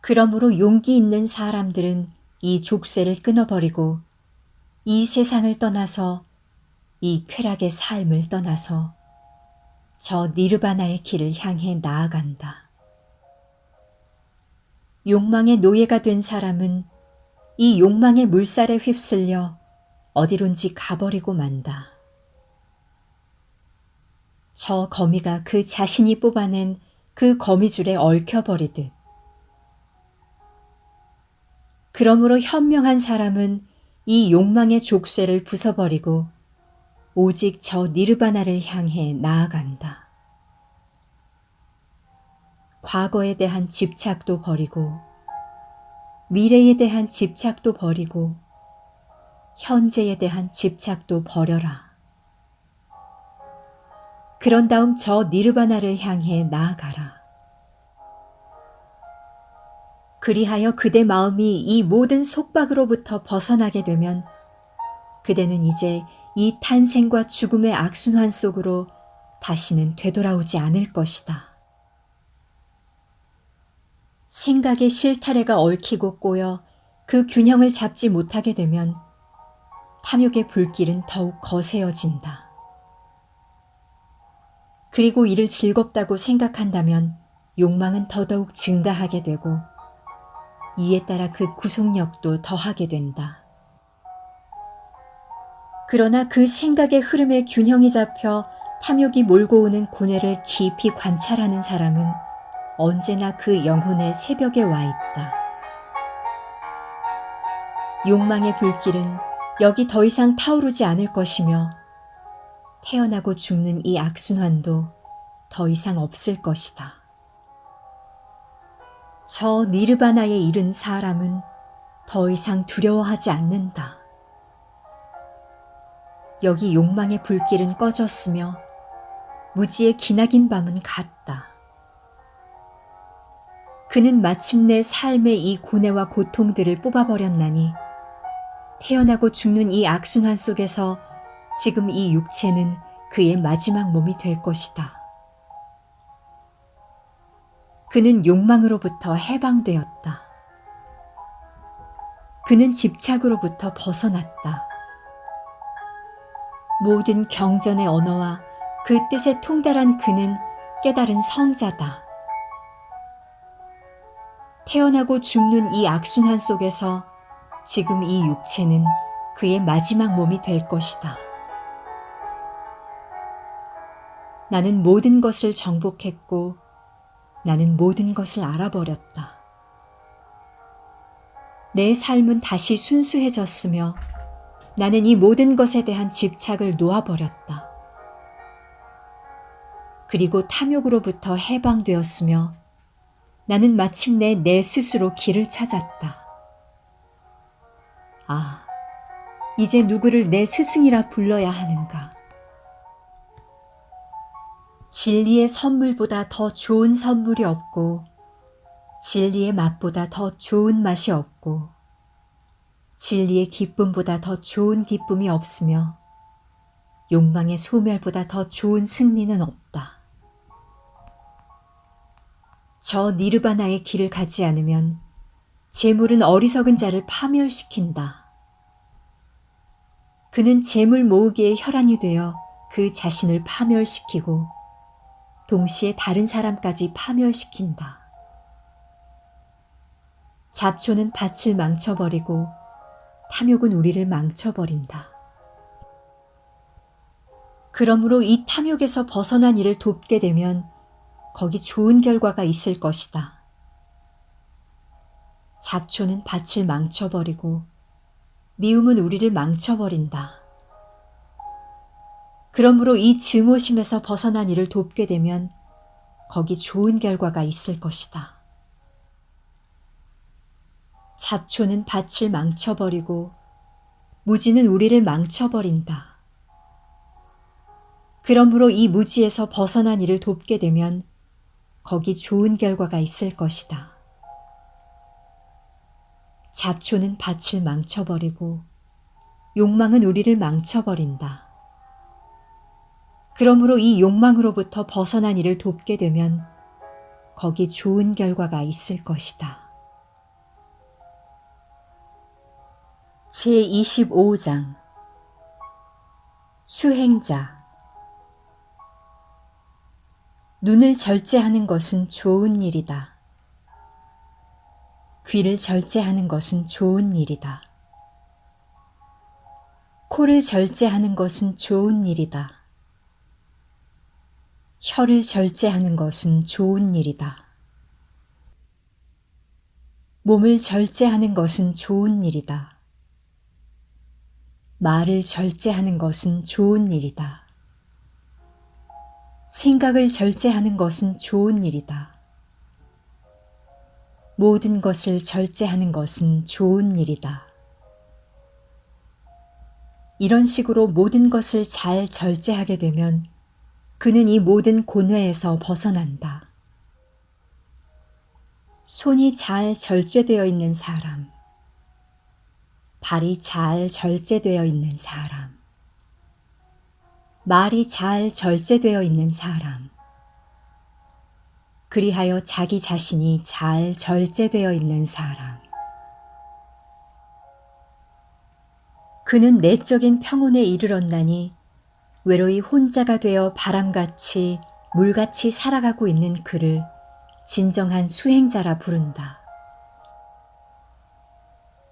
그러므로 용기 있는 사람들은 이 족쇄를 끊어버리고 이 세상을 떠나서 이 쾌락의 삶을 떠나서 저 니르바나의 길을 향해 나아간다. 욕망의 노예가 된 사람은 이 욕망의 물살에 휩쓸려 어디론지 가버리고 만다. 저 거미가 그 자신이 뽑아낸 그 거미줄에 얽혀버리듯. 그러므로 현명한 사람은 이 욕망의 족쇄를 부숴버리고 오직 저 니르바나를 향해 나아간다. 과거에 대한 집착도 버리고 미래에 대한 집착도 버리고 현재에 대한 집착도 버려라. 그런 다음 저 니르바나를 향해 나아가라. 그리하여 그대 마음이 이 모든 속박으로부터 벗어나게 되면 그대는 이제 이 탄생과 죽음의 악순환 속으로 다시는 되돌아오지 않을 것이다. 생각의 실타래가 얽히고 꼬여 그 균형을 잡지 못하게 되면 탐욕의 불길은 더욱 거세어진다. 그리고 이를 즐겁다고 생각한다면 욕망은 더더욱 증가하게 되고 이에 따라 그 구속력도 더하게 된다. 그러나 그 생각의 흐름에 균형이 잡혀 탐욕이 몰고 오는 고뇌를 깊이 관찰하는 사람은 언제나 그 영혼의 새벽에 와 있다. 욕망의 불길은 여기 더 이상 타오르지 않을 것이며 태어나고 죽는 이 악순환도 더 이상 없을 것이다. 저 니르바나에 이른 사람은 더 이상 두려워하지 않는다. 여기 욕망의 불길은 꺼졌으며 무지의 기나긴 밤은 갔다. 그는 마침내 삶의 이 고뇌와 고통들을 뽑아버렸나니 태어나고 죽는 이 악순환 속에서 지금 이 육체는 그의 마지막 몸이 될 것이다. 그는 욕망으로부터 해방되었다. 그는 집착으로부터 벗어났다. 모든 경전의 언어와 그 뜻에 통달한 그는 깨달은 성자다. 태어나고 죽는 이 악순환 속에서 지금 이 육체는 그의 마지막 몸이 될 것이다. 나는 모든 것을 정복했고 나는 모든 것을 알아버렸다. 내 삶은 다시 순수해졌으며 나는 이 모든 것에 대한 집착을 놓아버렸다. 그리고 탐욕으로부터 해방되었으며 나는 마침내 내 스스로 길을 찾았다. 아, 이제 누구를 내 스승이라 불러야 하는가? 진리의 선물보다 더 좋은 선물이 없고 진리의 맛보다 더 좋은 맛이 없고 진리의 기쁨보다 더 좋은 기쁨이 없으며 욕망의 소멸보다 더 좋은 승리는 없다. 저 니르바나의 길을 가지 않으면 재물은 어리석은 자를 파멸시킨다. 그는 재물 모으기에 혈안이 되어 그 자신을 파멸시키고 동시에 다른 사람까지 파멸시킨다. 잡초는 밭을 망쳐버리고 탐욕은 우리를 망쳐버린다. 그러므로 이 탐욕에서 벗어난 이를 돕게 되면 거기 좋은 결과가 있을 것이다. 잡초는 밭을 망쳐버리고 미움은 우리를 망쳐버린다. 그러므로 이 증오심에서 벗어난 이를 돕게 되면 거기 좋은 결과가 있을 것이다. 잡초는 밭을 망쳐버리고 무지는 우리를 망쳐버린다. 그러므로 이 무지에서 벗어난 이를 돕게 되면 거기 좋은 결과가 있을 것이다. 잡초는 밭을 망쳐버리고 욕망은 우리를 망쳐버린다. 그러므로 이 욕망으로부터 벗어난 이를 돕게 되면 거기 좋은 결과가 있을 것이다. 제25장 수행자. 눈을 절제하는 것은 좋은 일이다. 귀를 절제하는 것은 좋은 일이다. 코를 절제하는 것은 좋은 일이다. 혀를 절제하는 것은 좋은 일이다. 몸을 절제하는 것은 좋은 일이다. 말을 절제하는 것은 좋은 일이다. 생각을 절제하는 것은 좋은 일이다. 모든 것을 절제하는 것은 좋은 일이다. 이런 식으로 모든 것을 잘 절제하게 되면 그는 이 모든 곤회에서 벗어난다. 손이 잘 절제되어 있는 사람, 발이 잘 절제되어 있는 사람, 말이 잘 절제되어 있는 사람, 그리하여 자기 자신이 잘 절제되어 있는 사람. 그는 내적인 평온에 이르렀나니 외로이 혼자가 되어 바람같이 물같이 살아가고 있는 그를 진정한 수행자라 부른다.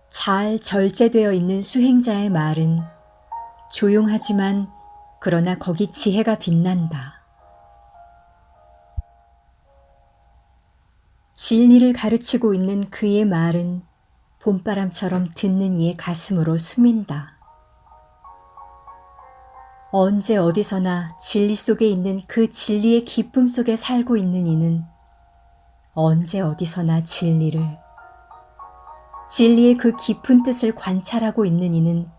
잘 절제되어 있는 수행자의 말은 조용하지만 그러나 거기 지혜가 빛난다. 진리를 가르치고 있는 그의 말은 봄바람처럼 듣는 이의 가슴으로 스민다. 언제 어디서나 진리 속에 있는 그 진리의 기쁨 속에 살고 있는 이는 언제 어디서나 진리의 그 깊은 뜻을 관찰하고 있는 이는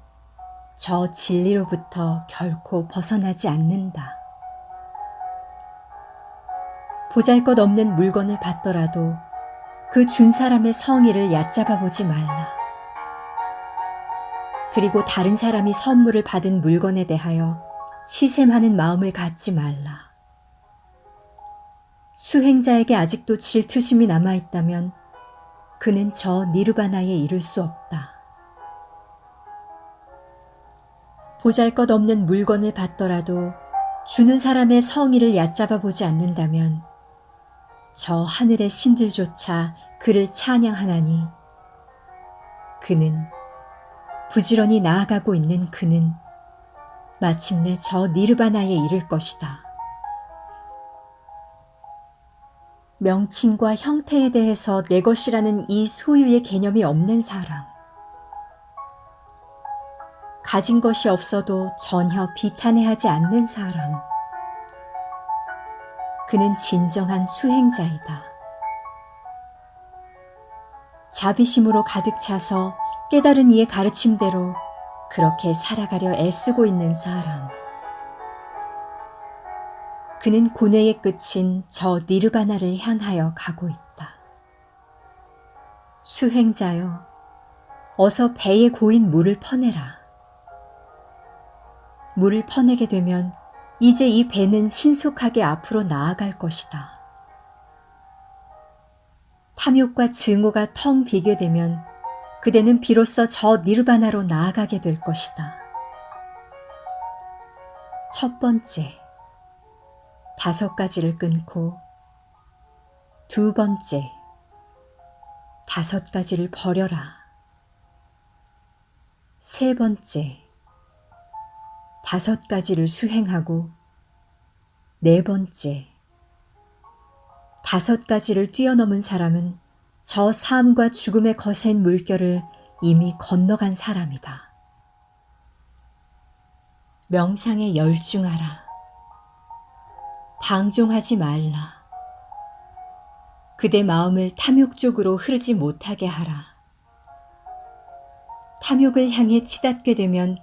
저 진리로부터 결코 벗어나지 않는다. 보잘것없는 물건을 받더라도 그 준 사람의 성의를 얕잡아 보지 말라. 그리고 다른 사람이 선물을 받은 물건에 대하여 시샘하는 마음을 갖지 말라. 수행자에게 아직도 질투심이 남아있다면 그는 저 니르바나에 이를 수 없다. 보잘것없는 물건을 받더라도 주는 사람의 성의를 얕잡아 보지 않는다면 저 하늘의 신들조차 그를 찬양하나니 그는 부지런히 나아가고 있는 그는 마침내 저 니르바나에 이를 것이다. 명칭과 형태에 대해서 내 것이라는 이 소유의 개념이 없는 사람. 가진 것이 없어도 전혀 비탄해하지 않는 사람. 그는 진정한 수행자이다. 자비심으로 가득 차서 깨달은 이의 가르침대로 그렇게 살아가려 애쓰고 있는 사람. 그는 고뇌의 끝인 저 니르바나를 향하여 가고 있다. 수행자여, 어서 배에 고인 물을 퍼내라. 물을 퍼내게 되면 이제 이 배는 신속하게 앞으로 나아갈 것이다. 탐욕과 증오가 텅 비게 되면 그대는 비로소 저 니르바나로 나아가게 될 것이다. 첫 번째, 5가지를 끊고, 두 번째, 5가지를 버려라. 세 번째, 5가지를 수행하고, 네 번째, 5가지를 뛰어넘은 사람은 저 삶과 죽음의 거센 물결을 이미 건너간 사람이다. 명상에 열중하라. 방종하지 말라. 그대 마음을 탐욕 쪽으로 흐르지 못하게 하라. 탐욕을 향해 치닫게 되면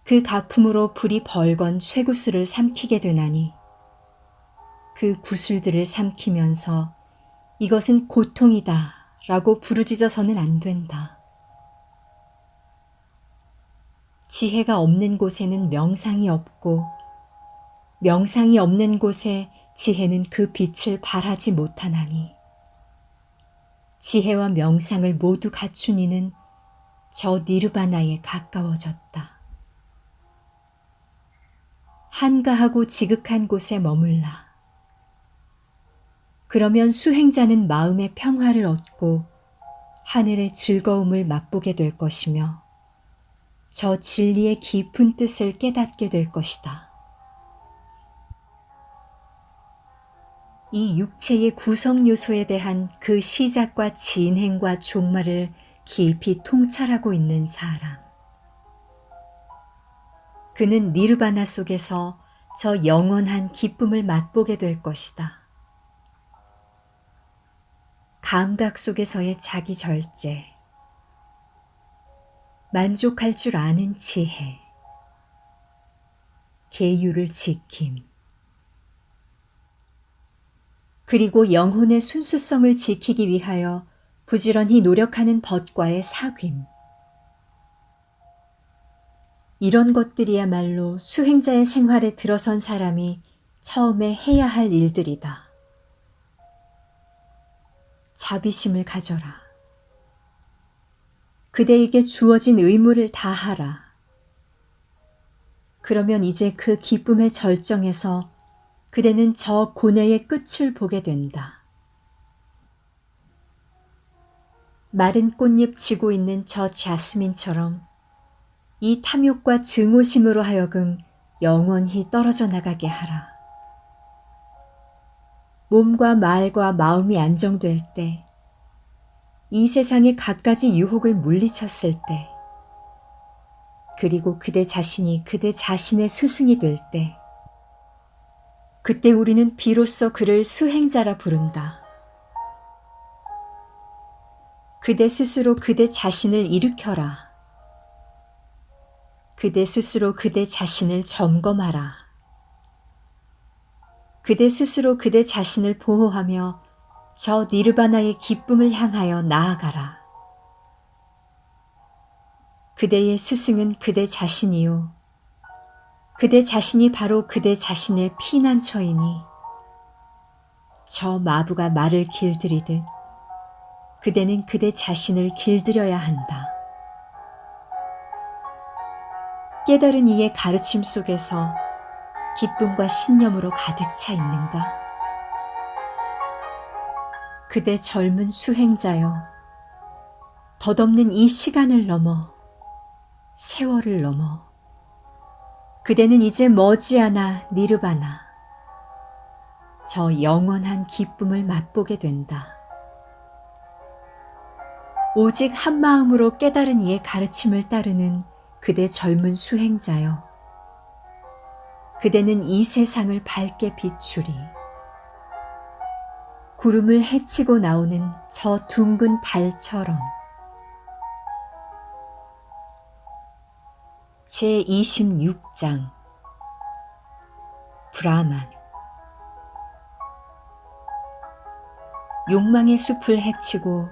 그 가품으로 불이 벌건 쇠구슬을 삼키게 되나니 그 구슬들을 삼키면서 이것은 고통이다 라고 부르짖어서는 안 된다. 지혜가 없는 곳에는 명상이 없고 명상이 없는 곳에 지혜는 그 빛을 발하지 못하나니 지혜와 명상을 모두 갖춘 이는 저 니르바나에 가까워졌다. 한가하고 지극한 곳에 머물라. 그러면 수행자는 마음의 평화를 얻고 하늘의 즐거움을 맛보게 될 것이며 저 진리의 깊은 뜻을 깨닫게 될 것이다. 이 육체의 구성 요소에 대한 그 시작과 진행과 종말을 깊이 통찰하고 있는 사람. 그는 니르바나 속에서 저 영원한 기쁨을 맛보게 될 것이다. 감각 속에서의 자기 절제, 만족할 줄 아는 지혜, 계율을 지킴, 그리고 영혼의 순수성을 지키기 위하여 부지런히 노력하는 벗과의 사귐. 이런 것들이야말로 수행자의 생활에 들어선 사람이 처음에 해야 할 일들이다. 자비심을 가져라. 그대에게 주어진 의무를 다하라. 그러면 이제 그 기쁨의 절정에서 그대는 저 고뇌의 끝을 보게 된다. 마른 꽃잎 지고 있는 저 자스민처럼 이 탐욕과 증오심으로 하여금 영원히 떨어져 나가게 하라. 몸과 말과 마음이 안정될 때, 이 세상의 갖가지 유혹을 물리쳤을 때, 그리고 그대 자신이 그대 자신의 스승이 될 때, 그때 우리는 비로소 그를 수행자라 부른다. 그대 스스로 그대 자신을 일으켜라. 그대 스스로 그대 자신을 점검하라. 그대 스스로 그대 자신을 보호하며 저 니르바나의 기쁨을 향하여 나아가라. 그대의 스승은 그대 자신이요. 그대 자신이 바로 그대 자신의 피난처이니 저 마부가 말을 길들이듯 그대는 그대 자신을 길들여야 한다. 깨달은 이의 가르침 속에서 기쁨과 신념으로 가득 차 있는가? 그대 젊은 수행자여, 덧없는 이 시간을 넘어 세월을 넘어 그대는 이제 머지않아 니르바나, 저 영원한 기쁨을 맛보게 된다. 오직 한 마음으로 깨달은 이의 가르침을 따르는 그대 젊은 수행자여, 그대는 이 세상을 밝게 비추리. 구름을 헤치고 나오는 저 둥근 달처럼. 제26장 브라만. 욕망의 숲을 헤치고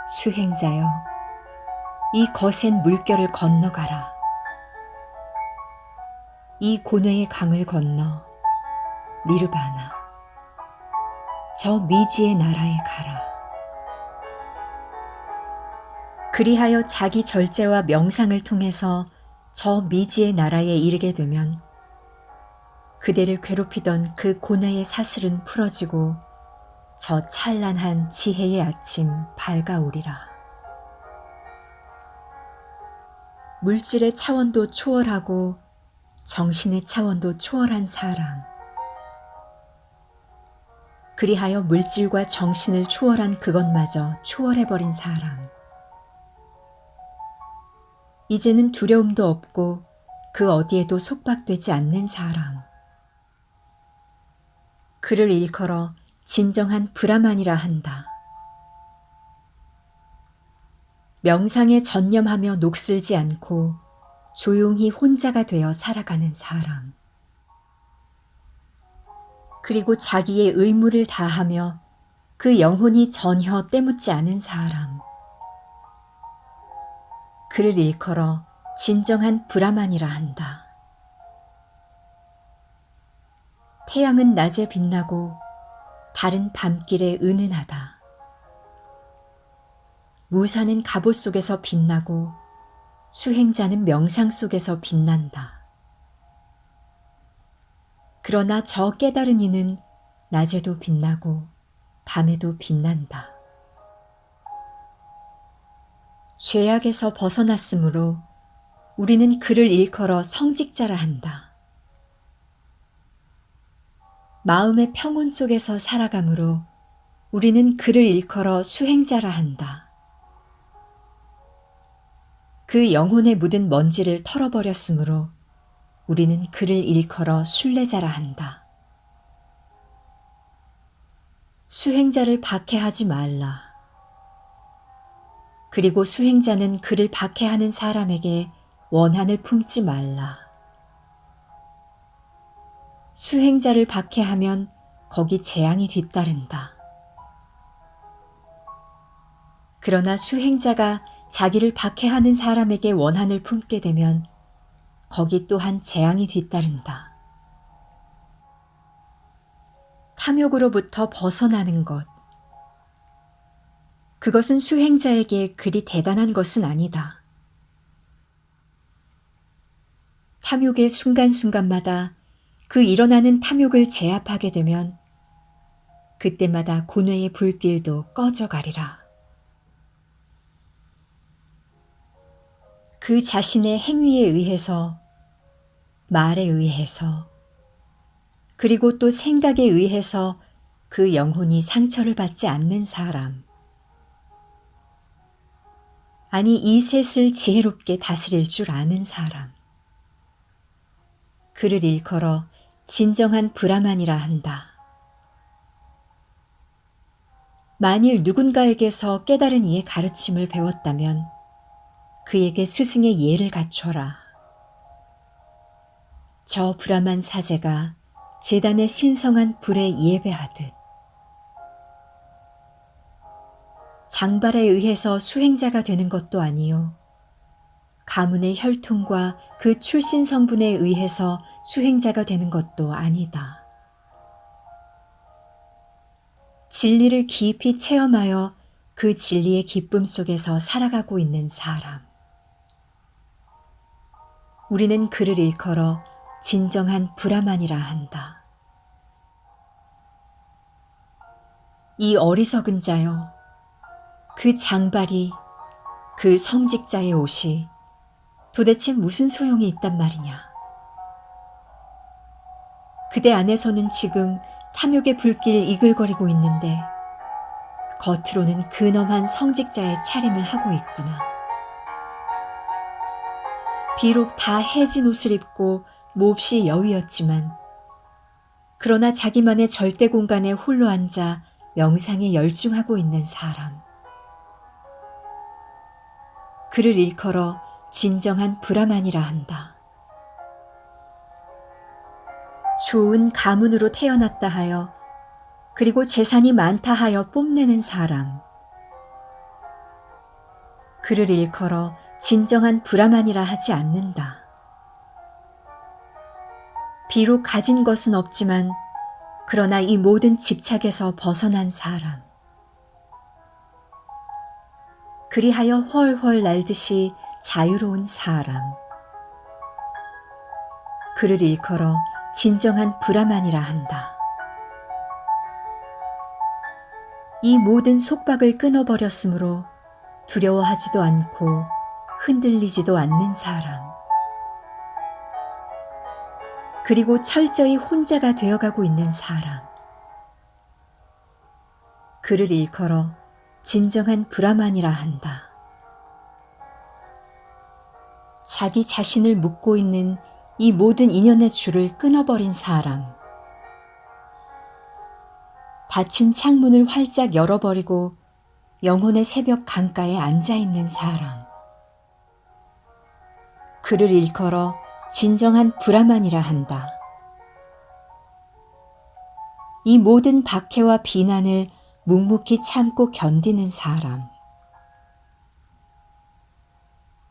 수행자여, 이 거센 물결을 건너가라. 이 고뇌의 강을 건너 니르바나, 저 미지의 나라에 가라. 그리하여 자기 절제와 명상을 통해서 저 미지의 나라에 이르게 되면 그대를 괴롭히던 그 고뇌의 사슬은 풀어지고 저 찬란한 지혜의 아침 밝아오리라. 물질의 차원도 초월하고 정신의 차원도 초월한 사랑. 그리하여 물질과 정신을 초월한 그것마저 초월해버린 사랑. 이제는 두려움도 없고 그 어디에도 속박되지 않는 사랑. 그를 일컬어 진정한 브라만이라 한다. 명상에 전념하며 녹슬지 않고 조용히 혼자가 되어 살아가는 사람. 그리고 자기의 의무를 다하며 그 영혼이 전혀 때묻지 않은 사람. 그를 일컬어 진정한 브라만이라 한다. 태양은 낮에 빛나고 달은 밤길에 은은하다. 무사는 갑옷 속에서 빛나고 수행자는 명상 속에서 빛난다. 그러나 저 깨달은 이는 낮에도 빛나고 밤에도 빛난다. 죄악에서 벗어났으므로 우리는 그를 일컬어 성직자라 한다. 마음의 평온 속에서 살아가므로 우리는 그를 일컬어 수행자라 한다. 그 영혼에 묻은 먼지를 털어버렸으므로 우리는 그를 일컬어 순례자라 한다. 수행자를 박해하지 말라. 그리고 수행자는 그를 박해하는 사람에게 원한을 품지 말라. 수행자를 박해하면 거기 재앙이 뒤따른다. 그러나 수행자가 자기를 박해하는 사람에게 원한을 품게 되면 거기 또한 재앙이 뒤따른다. 탐욕으로부터 벗어나는 것. 그것은 수행자에게 그리 대단한 것은 아니다. 탐욕의 순간순간마다 그 일어나는 탐욕을 제압하게 되면 그때마다 고뇌의 불길도 꺼져가리라. 그 자신의 행위에 의해서, 말에 의해서, 그리고 또 생각에 의해서 그 영혼이 상처를 받지 않는 사람. 아니, 이 셋을 지혜롭게 다스릴 줄 아는 사람. 그를 일컬어 진정한 브라만이라 한다. 만일 누군가에게서 깨달은 이의 가르침을 배웠다면 그에게 스승의 예를 갖춰라. 저 브라만 사제가 제단의 신성한 불에 예배하듯. 장발에 의해서 수행자가 되는 것도 아니요, 가문의 혈통과 그 출신 성분에 의해서 수행자가 되는 것도 아니다. 진리를 깊이 체험하여 그 진리의 기쁨 속에서 살아가고 있는 사람. 우리는 그를 일컬어 진정한 브라만이라 한다. 이 어리석은 자여, 그 장발이, 그 성직자의 옷이 도대체 무슨 소용이 있단 말이냐. 그대 안에서는 지금 탐욕의 불길 이글거리고 있는데 겉으로는 근엄한 성직자의 차림을 하고 있구나. 비록 다 해진 옷을 입고 몹시 여위였지만 그러나 자기만의 절대 공간에 홀로 앉아 명상에 열중하고 있는 사람. 그를 일컬어 진정한 브라만이라 한다. 좋은 가문으로 태어났다 하여 그리고 재산이 많다 하여 뽐내는 사람. 그를 일컬어 진정한 브라만이라 하지 않는다. 비록 가진 것은 없지만 그러나 이 모든 집착에서 벗어난 사람. 그리하여 훨훨 날듯이 자유로운 사람. 그를 일컬어 진정한 브라만이라 한다. 이 모든 속박을 끊어버렸으므로 두려워하지도 않고 흔들리지도 않는 사람. 그리고 철저히 혼자가 되어가고 있는 사람. 그를 일컬어 진정한 브라만이라 한다. 자기 자신을 묶고 있는 이 모든 인연의 줄을 끊어버린 사람. 닫힌 창문을 활짝 열어버리고 영혼의 새벽 강가에 앉아있는 사람. 그를 일컬어 진정한 브라만이라 한다. 이 모든 박해와 비난을 묵묵히 참고 견디는 사람.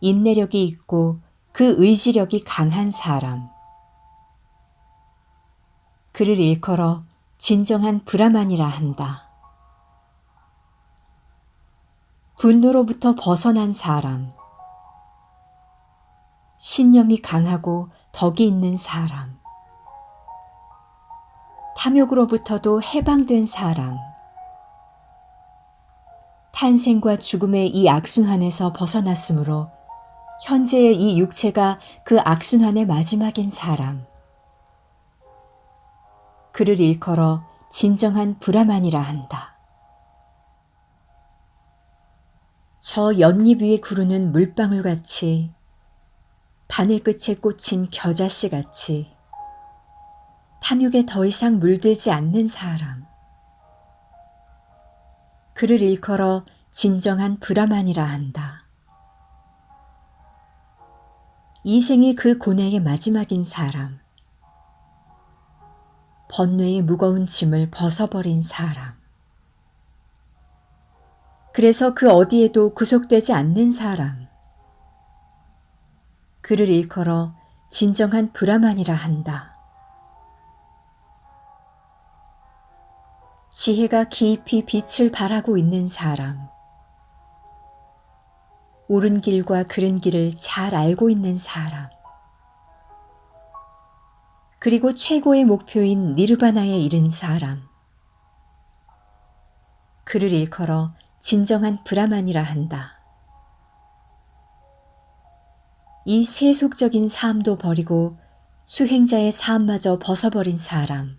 인내력이 있고 그 의지력이 강한 사람. 그를 일컬어 진정한 브라만이라 한다. 분노로부터 벗어난 사람. 신념이 강하고 덕이 있는 사람. 탐욕으로부터도 해방된 사람. 탄생과 죽음의 이 악순환에서 벗어났으므로 현재의 이 육체가 그 악순환의 마지막인 사람. 그를 일컬어 진정한 브라만이라 한다. 저 연잎 위에 구르는 물방울같이 바늘 끝에 꽂힌 겨자씨같이 탐욕에 더 이상 물들지 않는 사람. 그를 일컬어 진정한 브라만이라 한다. 이 생이 그 고뇌의 마지막인 사람. 번뇌의 무거운 짐을 벗어버린 사람. 그래서 그 어디에도 구속되지 않는 사람. 그를 일컬어 진정한 브라만이라 한다. 지혜가 깊이 빛을 발하고 있는 사람. 옳은 길과 그른 길을 잘 알고 있는 사람. 그리고 최고의 목표인 니르바나에 이른 사람. 그를 일컬어 진정한 브라만이라 한다. 이 세속적인 삶도 버리고 수행자의 삶마저 벗어버린 사람.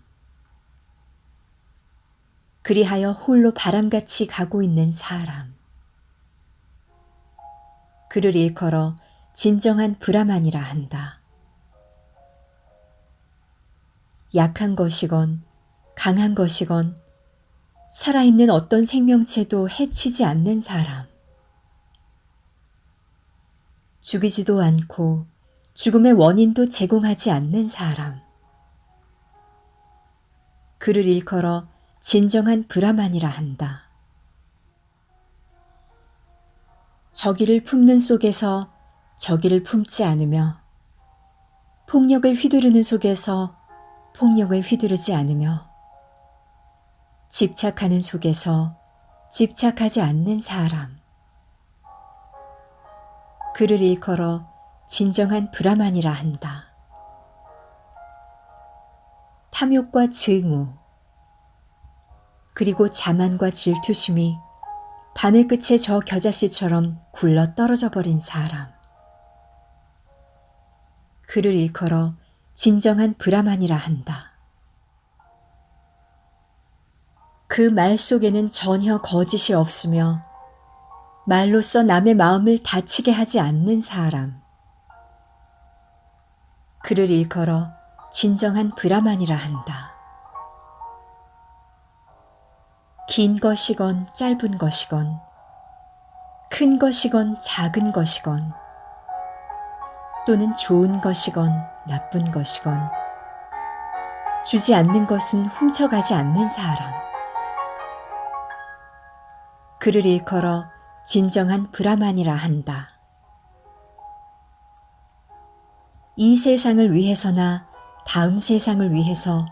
그리하여 홀로 바람같이 가고 있는 사람. 그를 일컬어 진정한 브라만이라 한다. 약한 것이건 강한 것이건 살아있는 어떤 생명체도 해치지 않는 사람. 죽이지도 않고 죽음의 원인도 제공하지 않는 사람. 그를 일컬어 진정한 브라만이라 한다. 저기를 품는 속에서 저기를 품지 않으며 폭력을 휘두르는 속에서 폭력을 휘두르지 않으며 집착하는 속에서 집착하지 않는 사람. 그를 일컬어 진정한 브라만이라 한다. 탐욕과 증오, 그리고 자만과 질투심이 바늘 끝에 저 겨자씨처럼 굴러 떨어져 버린 사람. 그를 일컬어 진정한 브라만이라 한다. 그 말 속에는 전혀 거짓이 없으며 말로써 남의 마음을 다치게 하지 않는 사람. 그를 일컬어 진정한 브라만이라 한다. 긴 것이건 짧은 것이건 큰 것이건 작은 것이건 또는 좋은 것이건 나쁜 것이건 주지 않는 것은 훔쳐가지 않는 사람. 그를 일컬어 진정한 브라만이라 한다. 이 세상을 위해서나 다음 세상을 위해서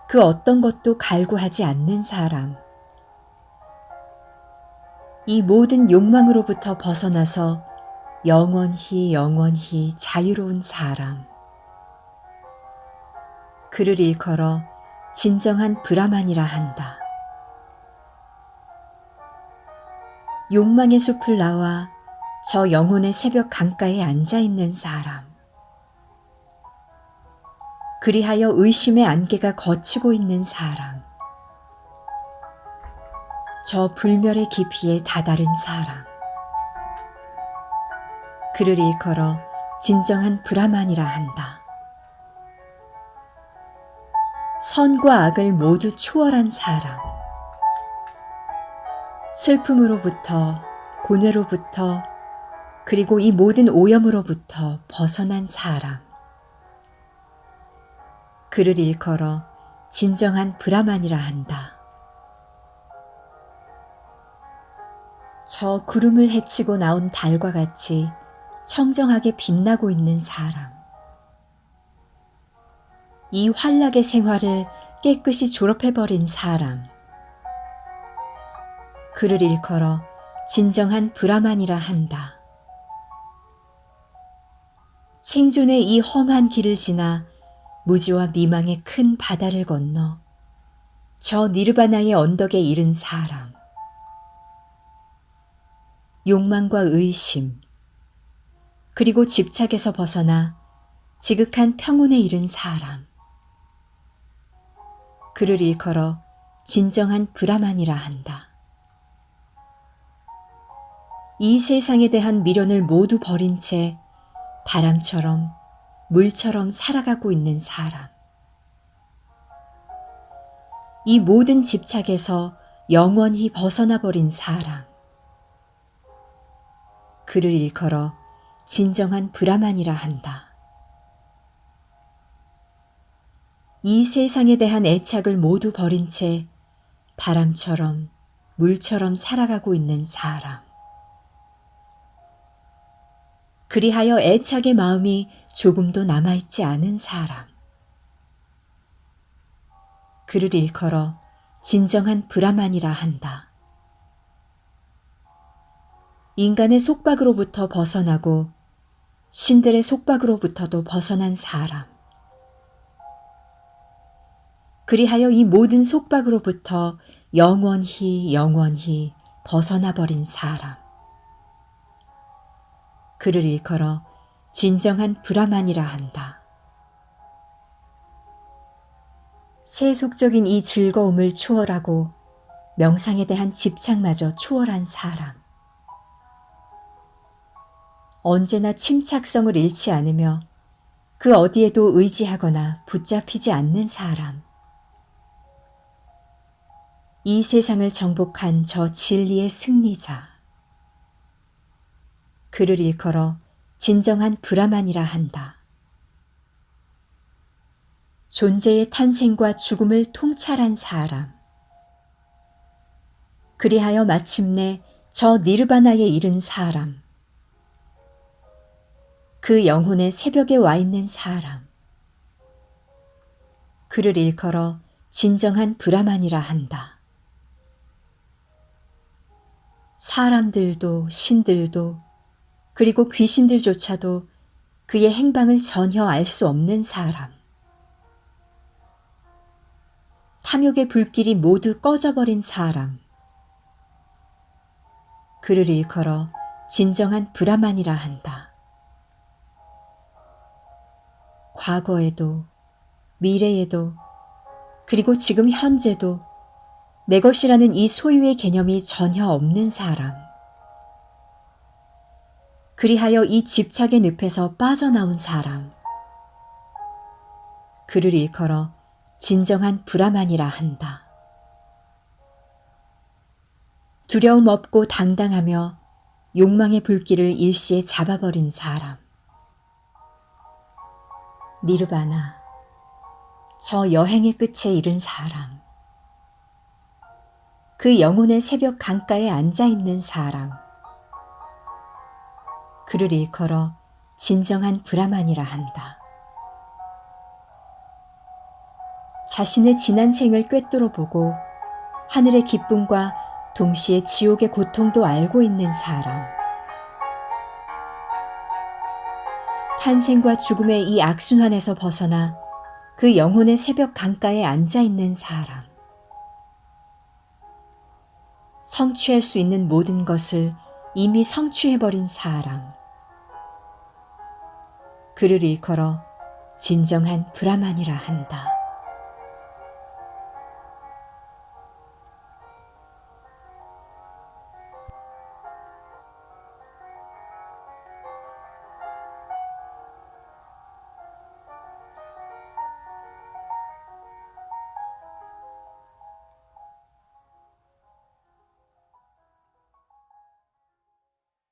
그 어떤 것도 갈구하지 않는 사람. 이 모든 욕망으로부터 벗어나서 영원히 자유로운 사람. 그를 일컬어 진정한 브라만이라 한다. 욕망의 숲을 나와 저 영혼의 새벽 강가에 앉아 있는 사람. 그리하여 의심의 안개가 걷히고 있는 사람. 저 불멸의 깊이에 다다른 사람. 그를 일컬어 진정한 브라만이라 한다. 선과 악을 모두 초월한 사람. 슬픔으로부터, 고뇌로부터, 그리고 이 모든 오염으로부터 벗어난 사람. 그를 일컬어 진정한 브라만이라 한다. 저 구름을 헤치고 나온 달과 같이 청정하게 빛나고 있는 사람. 이 환락의 생활을 깨끗이 졸업해버린 사람. 그를 일컬어 진정한 브라만이라 한다. 생존의 이 험한 길을 지나 무지와 미망의 큰 바다를 건너 저 니르바나의 언덕에 이른 사람. 욕망과 의심, 그리고 집착에서 벗어나 지극한 평온에 이른 사람. 그를 일컬어 진정한 브라만이라 한다. 이 세상에 대한 미련을 모두 버린 채 바람처럼 물처럼 살아가고 있는 사람. 이 모든 집착에서 영원히 벗어나 버린 사람. 그를 일컬어 진정한 브라만이라 한다. 이 세상에 대한 애착을 모두 버린 채 바람처럼 물처럼 살아가고 있는 사람. 그리하여 애착의 마음이 조금도 남아있지 않은 사람. 그를 일컬어 진정한 브라만이라 한다. 인간의 속박으로부터 벗어나고 신들의 속박으로부터도 벗어난 사람. 그리하여 이 모든 속박으로부터 영원히 벗어나 버린 사람. 그를 일컬어 진정한 브라만이라 한다. 세속적인 이 즐거움을 초월하고 명상에 대한 집착마저 초월한 사람. 언제나 침착성을 잃지 않으며 그 어디에도 의지하거나 붙잡히지 않는 사람. 이 세상을 정복한 저 진리의 승리자. 그를 일컬어 진정한 브라만이라 한다. 존재의 탄생과 죽음을 통찰한 사람. 그리하여 마침내 저 니르바나에 이른 사람. 그 영혼의 새벽에 와 있는 사람. 그를 일컬어 진정한 브라만이라 한다. 사람들도 신들도 그리고 귀신들조차도 그의 행방을 전혀 알 수 없는 사람. 탐욕의 불길이 모두 꺼져버린 사람. 그를 일컬어 진정한 브라만이라 한다. 과거에도, 미래에도, 그리고 지금 현재도 내 것이라는 이 소유의 개념이 전혀 없는 사람. 그리하여 이 집착의 늪에서 빠져나온 사람. 그를 일컬어 진정한 브라만이라 한다. 두려움 없고 당당하며 욕망의 불길을 일시에 잡아버린 사람. 니르바나, 저 여행의 끝에 이른 사람. 그 영혼의 새벽 강가에 앉아있는 사람. 그를 일컬어 진정한 브라만이라 한다. 자신의 지난 생을 꿰뚫어 보고 하늘의 기쁨과 동시에 지옥의 고통도 알고 있는 사람. 탄생과 죽음의 이 악순환에서 벗어나 그 영혼의 새벽 강가에 앉아있는 사람. 성취할 수 있는 모든 것을 이미 성취해버린 사람. 그를 일컬어 진정한 브라만이라 한다.